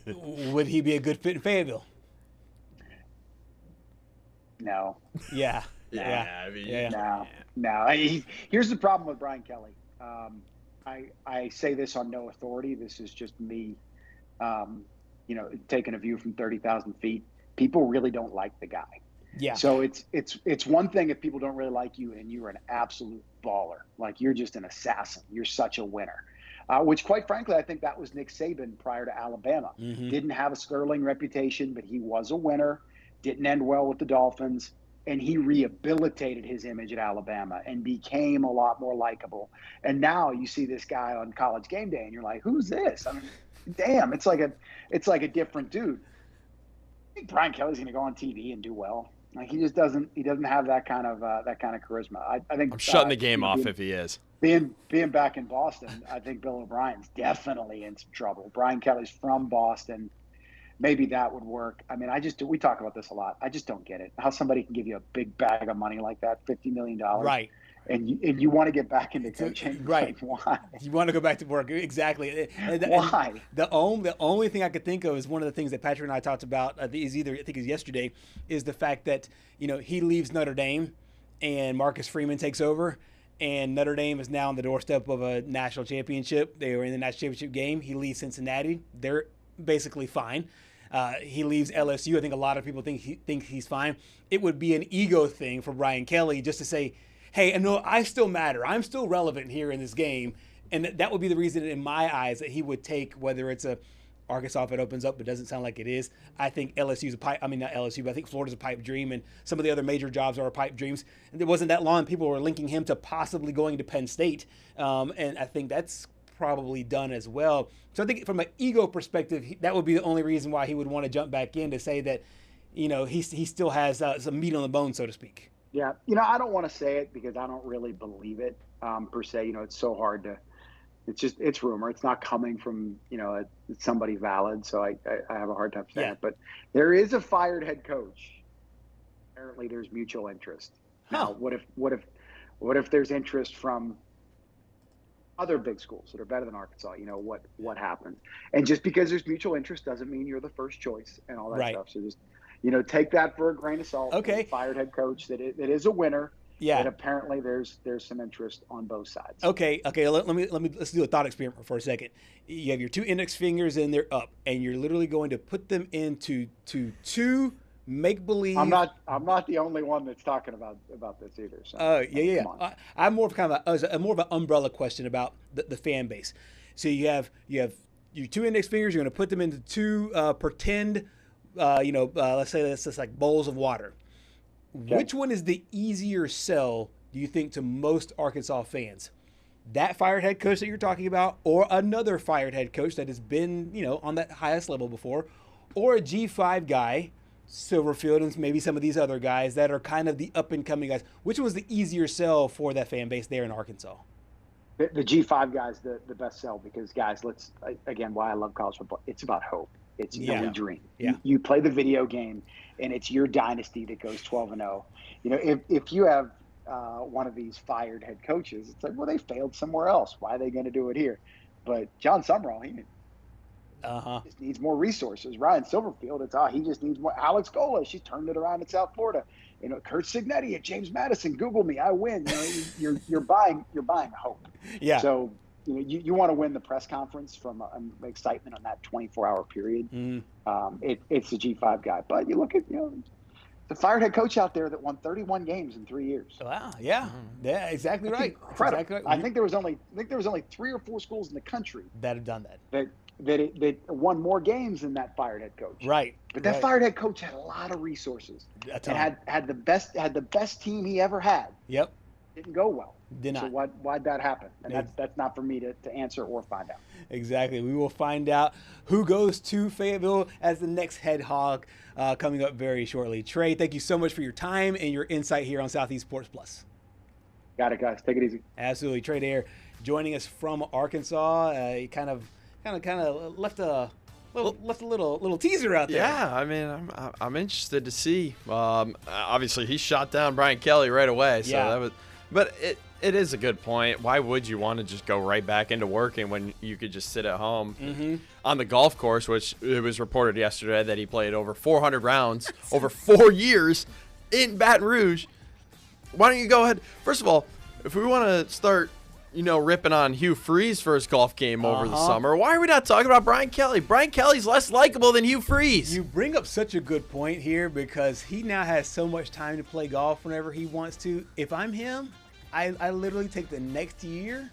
Would he be a good fit in Fayetteville? No. Yeah. No. Here's the problem with Brian Kelly. I say this on no authority. This is just me, taking a view from 30,000 feet. People really don't like the guy. Yeah. So it's one thing if people don't really like you and you're an absolute baller, like you're just an assassin. You're such a winner. Which, quite frankly, I think that was Nick Saban prior to Alabama. Didn't have a sterling reputation, but he was a winner. Didn't end well with the Dolphins. And he rehabilitated his image at Alabama and became a lot more likable. And now you see this guy on College Game Day, and you're like, "Who's this?" I mean, damn, it's like a different dude. I think Brian Kelly's going to go on TV and do well. Like he just doesn't. He doesn't have that kind of charisma. I think I'm shutting the game off if he is. Being back in Boston, I think Bill O'Brien's definitely in some trouble. Brian Kelly's from Boston. Maybe that would work. I mean, we talk about this a lot. I just don't get it. How somebody can give you a big bag of money like that, $50 million. Right. And you want to get back into coaching. Right. Like, why? You want to go back to work. Exactly. Why? The only thing I could think of is one of the things that Patrick and I talked about, I think it was yesterday, is the fact that, he leaves Notre Dame and Marcus Freeman takes over. And Notre Dame is now on the doorstep of a national championship. They were in the national championship game. He leaves Cincinnati. They're basically fine. He leaves LSU. I think a lot of people think he's fine. It would be an ego thing for Brian Kelly just to say, hey, no, I still matter. I'm still relevant here in this game. And that would be the reason in my eyes that he would take, whether it's a Arkansas if it opens up, but doesn't sound like it is. I think LSU's not LSU, but I think Florida's a pipe dream, and some of the other major jobs are pipe dreams. And it wasn't that long people were linking him to possibly going to Penn State. And I think that's probably done as well. So I think from an ego perspective, that would be the only reason why he would want to jump back in, to say that, he still has some meat on the bone, so to speak. Yeah. I don't want to say it because I don't really believe it per se. It's so hard to, it's rumor. It's not coming from, somebody valid. So I have a hard time saying it. But there is a fired head coach. Apparently there's mutual interest. Now, what if there's interest from other big schools that are better than Arkansas? What happens? And just because there's mutual interest doesn't mean you're the first choice and all that stuff. So just, take that for a grain of salt. Okay. Fired head coach that it is a winner. Yeah. And apparently there's some interest on both sides. Okay. Let's do a thought experiment for a second. You have your 2 index fingers and they're up, and you're literally going to put them into two make-believe. I'm not the only one that's talking about this either. So, yeah. I'm more of more of an umbrella question about the fan base. So you have your 2 index fingers. You're going to put them into 2 pretend, let's say that's just like bowls of water. Okay. Which one is the easier sell, do you think, to most Arkansas fans? That fired head coach that you're talking about, or another fired head coach that has been, on that highest level before, or a G5 guy, Silverfield, and maybe some of these other guys that are kind of the up-and-coming guys? Which was the easier sell for that fan base there in Arkansas? The G5 guys, the best sell, because, guys, again, why I love college football, it's about hope. It's we dream. Yeah. You play the video game, and it's your dynasty that goes 12-0. If you have one of these fired head coaches, it's like, well, they failed somewhere else. Why are they going to do it here? But John Summerall, he just needs more resources. Ryan Silverfield, he just needs more. Alex Gola, she's turned it around in South Florida. Kurt Signetti at James Madison, Google me, I win. You're buying hope. Yeah. So you want to win the press conference from excitement on that 24-hour period. It's the G5 guy. But you look at the fired head coach out there that won 31 games in 3 years. Wow. Yeah. Yeah. Exactly right. Incredible. Exactly right. I think there was only 3 or 4 schools in the country that have done that. That won more games than that fired head coach. Right. But that fired head coach had a lot of resources. And had the best team he ever had. Yep. Didn't go well. Did not. So why'd that happen? And that's not for me to answer or find out. Exactly. We will find out who goes to Fayetteville as the next head hog coming up very shortly. Trey, thank you so much for your time and your insight here on Southeast Sports Plus. Got it, guys. Take it easy. Absolutely. Trey Dare joining us from Arkansas. He kind of left a little teaser out there. Yeah, I mean, I'm interested to see. Obviously, he shot down Brian Kelly right away. So but it is a good point. Why would you want to just go right back into working when you could just sit at home on the golf course, which it was reported yesterday that he played over 400 rounds over 4 years in Baton Rouge. Why don't you go ahead? First of all, if we want to start, ripping on Hugh Freeze for his golf game over the summer, why are we not talking about Brian Kelly? Brian Kelly's less likable than Hugh Freeze. You bring up such a good point here because he now has so much time to play golf whenever he wants to. If I'm him, I literally take the next year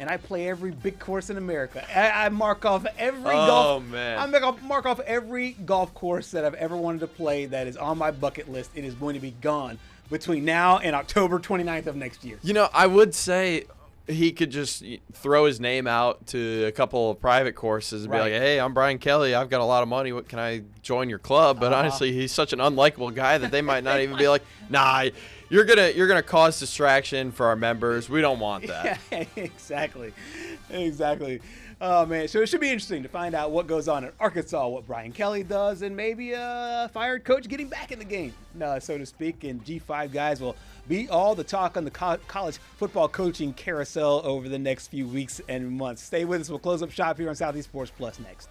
and I play every big course in America. I mark off every golf. Man. I mark off every golf course that I've ever wanted to play that is on my bucket list. It is going to be gone between now and October 29th of next year. I would say he could just throw his name out to a couple of private courses and be like, hey, I'm Brian Kelly. I've got a lot of money. What can I join your club? But honestly, he's such an unlikable guy that they might not even be like, nah, you're gonna cause distraction for our members. We don't want that. Yeah, exactly. Oh, man. So it should be interesting to find out what goes on in Arkansas, what Brian Kelly does, and maybe a fired coach getting back in the game, so to speak. And G5 guys will be all the talk on the college football coaching carousel over the next few weeks and months. Stay with us. We'll close up shop here on Southeast Sports Plus next.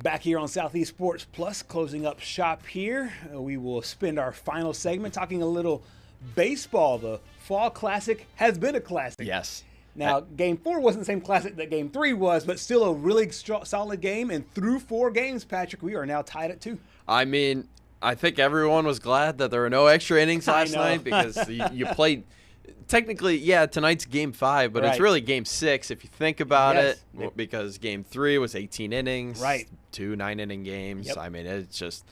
Back here on Southeast Sports Plus, closing up shop here. We will spend our final segment talking a little baseball. The Fall Classic has been a classic. Yes. Now, Game 4 wasn't the same classic that Game 3 was, but still a really solid game. And through 4 games, Patrick, we are now tied at 2. I mean, I think everyone was glad that there were no extra innings last night because you played. Technically, yeah, tonight's Game 5, but it's really Game 6 if you think about it, because Game 3 was 18 innings, 2 9-inning games. Yep. I mean, it's just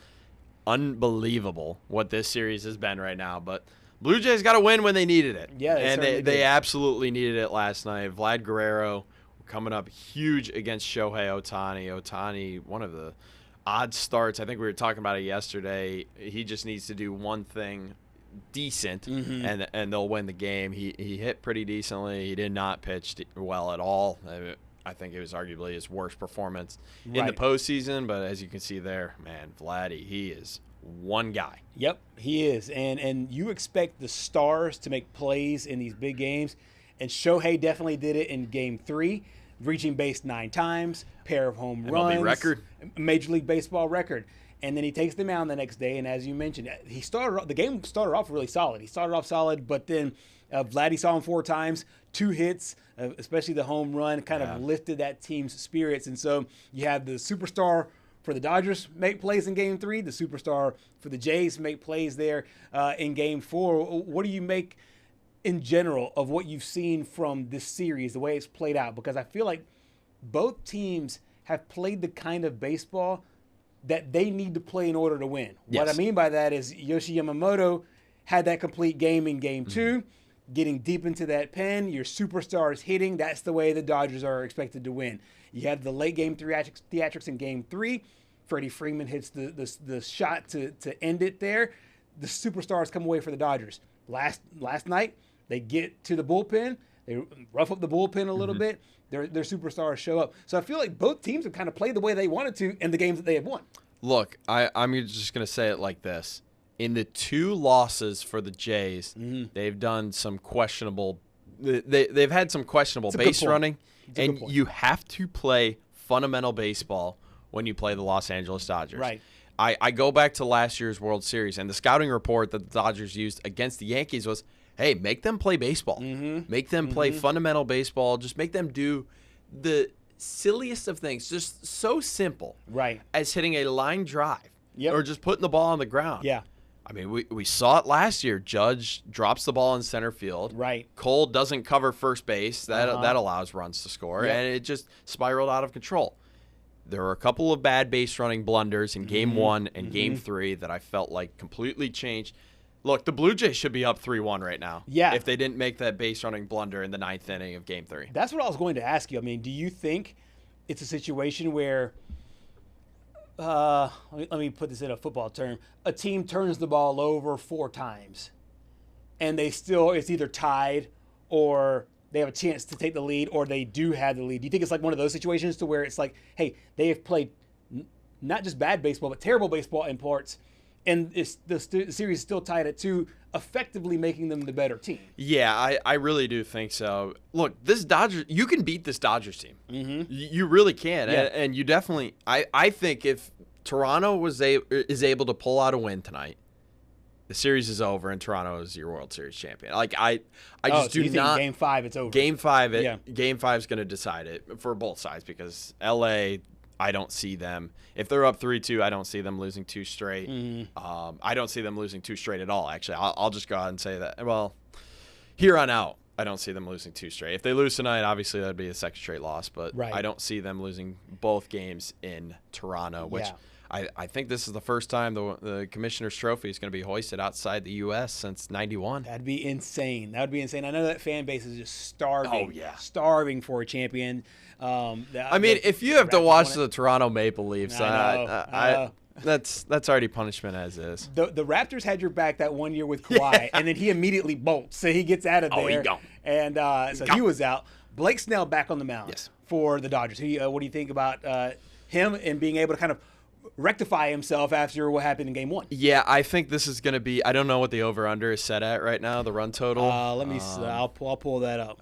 unbelievable what this series has been right now. But Blue Jays got to win when they needed it. Yeah, they absolutely needed it last night. Vlad Guerrero coming up huge against Shohei Ohtani. Ohtani, one of the odd starts. I think we were talking about it yesterday. He just needs to do one thing decent, and they'll win the game. He hit pretty decently. He did not pitch well at all. I think it was arguably his worst performance in the postseason. But as you can see there, man, Vladdy, he is one guy. Yep, he is. And you expect the stars to make plays in these big games. And Shohei definitely did it in Game 3, reaching base 9 times, pair of home runs. MLB record. Major League Baseball record. And then he takes the mound the next day, and as you mentioned, the game started off really solid. He started off solid, but then Vladdy saw him 4 times, 2 hits, especially the home run, kind of lifted that team's spirits. And so you have the superstar for the Dodgers make plays in Game 3, the superstar for the Jays make plays there in Game 4. What do you make in general of what you've seen from this series, the way it's played out? Because I feel like both teams have played the kind of baseball that they need to play in order to win. Yes. What I mean by that is Yoshi Yamamoto had that complete game in Game 2, getting deep into that pen, your superstars hitting. That's the way the Dodgers are expected to win. You had the late game theatrics in Game 3. Freddie Freeman hits the shot to end it there. The superstars come away for the Dodgers. Last night, they get to the bullpen. They rough up the bullpen a little bit. Their superstars show up. So I feel like both teams have kind of played the way they wanted to in the games that they have won. Look, I'm just going to say it like this. In the 2 losses for the Jays, they've done some questionable they've had some questionable base running, and you have to play fundamental baseball when you play the Los Angeles Dodgers. Right. I go back to last year's World Series, and the scouting report that the Dodgers used against the Yankees was, hey, make them play baseball. Make them play fundamental baseball. Just make them do the silliest of things. Just so simple as hitting a line drive or just putting the ball on the ground. Yeah. I mean, we saw it last year. Judge drops the ball in center field. Right. Cole doesn't cover first base. That allows runs to score, and it just spiraled out of control. There were a couple of bad base running blunders in Game 1 and Game 3 that I felt like completely changed. Look, the Blue Jays should be up 3-1 right now. Yeah. If they didn't make that base running blunder in the 9th inning of Game 3. That's what I was going to ask you. I mean, do you think it's a situation where, let me put this in a football term, a team turns the ball over 4 times and it's either tied or they have a chance to take the lead or they do have the lead? Do you think it's like one of those situations to where it's like, hey, they have played not just bad baseball, but terrible baseball in parts, and the series is still tied at 2, effectively making them the better team? Yeah, I really do think so. Look, you can beat this Dodgers team. You really can. Yeah. And you definitely, I think if Toronto is able to pull out a win tonight, the series is over and Toronto is your World Series champion. Like I just do not. Game 5, it's over. Game 5 is going to decide it for both sides, because LA, I don't see them. If they're up 3-2, I don't see them losing 2 straight. I don't see them losing 2 straight at all, actually. I'll just go out and say that. Well, here on out, I don't see them losing 2 straight. If they lose tonight, obviously that'd be a second straight loss, but I don't see them losing both games in Toronto, which I think this is the first time the Commissioner's Trophy is going to be hoisted outside the U.S. since '91. That'd be insane. I know that fan base is just starving. Oh, yeah. Starving for a champion. I mean, if you have to watch the Toronto Maple Leafs, that's already punishment as is. The Raptors had your back that one year with Kawhi, and then he immediately bolts. So he gets out of there. Oh, he gone. And so he was out. Blake Snell back on the mound for the Dodgers. What do you think about him and being able to kind of rectify himself after what happened in Game 1? Yeah, I think this is going to be – I don't know what the over-under is set at right now, the run total. Let me see. I'll pull that up.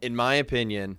In my opinion,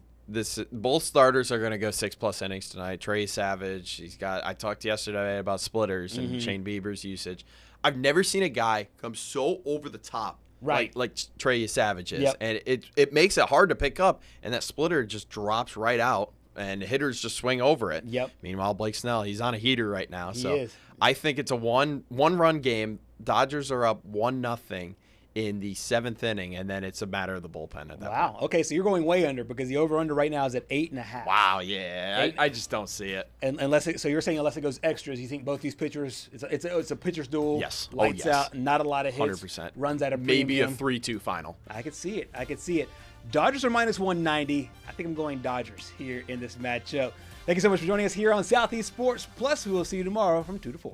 both starters are going to go 6+ innings tonight. Trey Savage, I talked yesterday about splitters and Shane Bieber's usage. I've never seen a guy come so over the top like Trey Savage is. Yep. And it makes it hard to pick up, and that splitter just drops right out, and hitters just swing over it. Yep. Meanwhile, Blake Snell, he's on a heater right now. He So is. I think it's a one-run game. Dodgers are up 1-0 in the 7th inning, and then it's a matter of the bullpen at that point. Okay, so you're going way under because the over-under right now is at 8.5. Wow, yeah. I just don't see it. And so you're saying unless it goes extras, you think both these pitchers, it's a pitcher's duel. Yes. Lights out, not a lot of hits. 100%. Runs out of maybe premium. a 3-2 final. I could see it. Dodgers are -190. I think I'm going Dodgers here in this matchup. Thank you so much for joining us here on Southeast Sports. Plus, we will see you tomorrow from 2 to 4.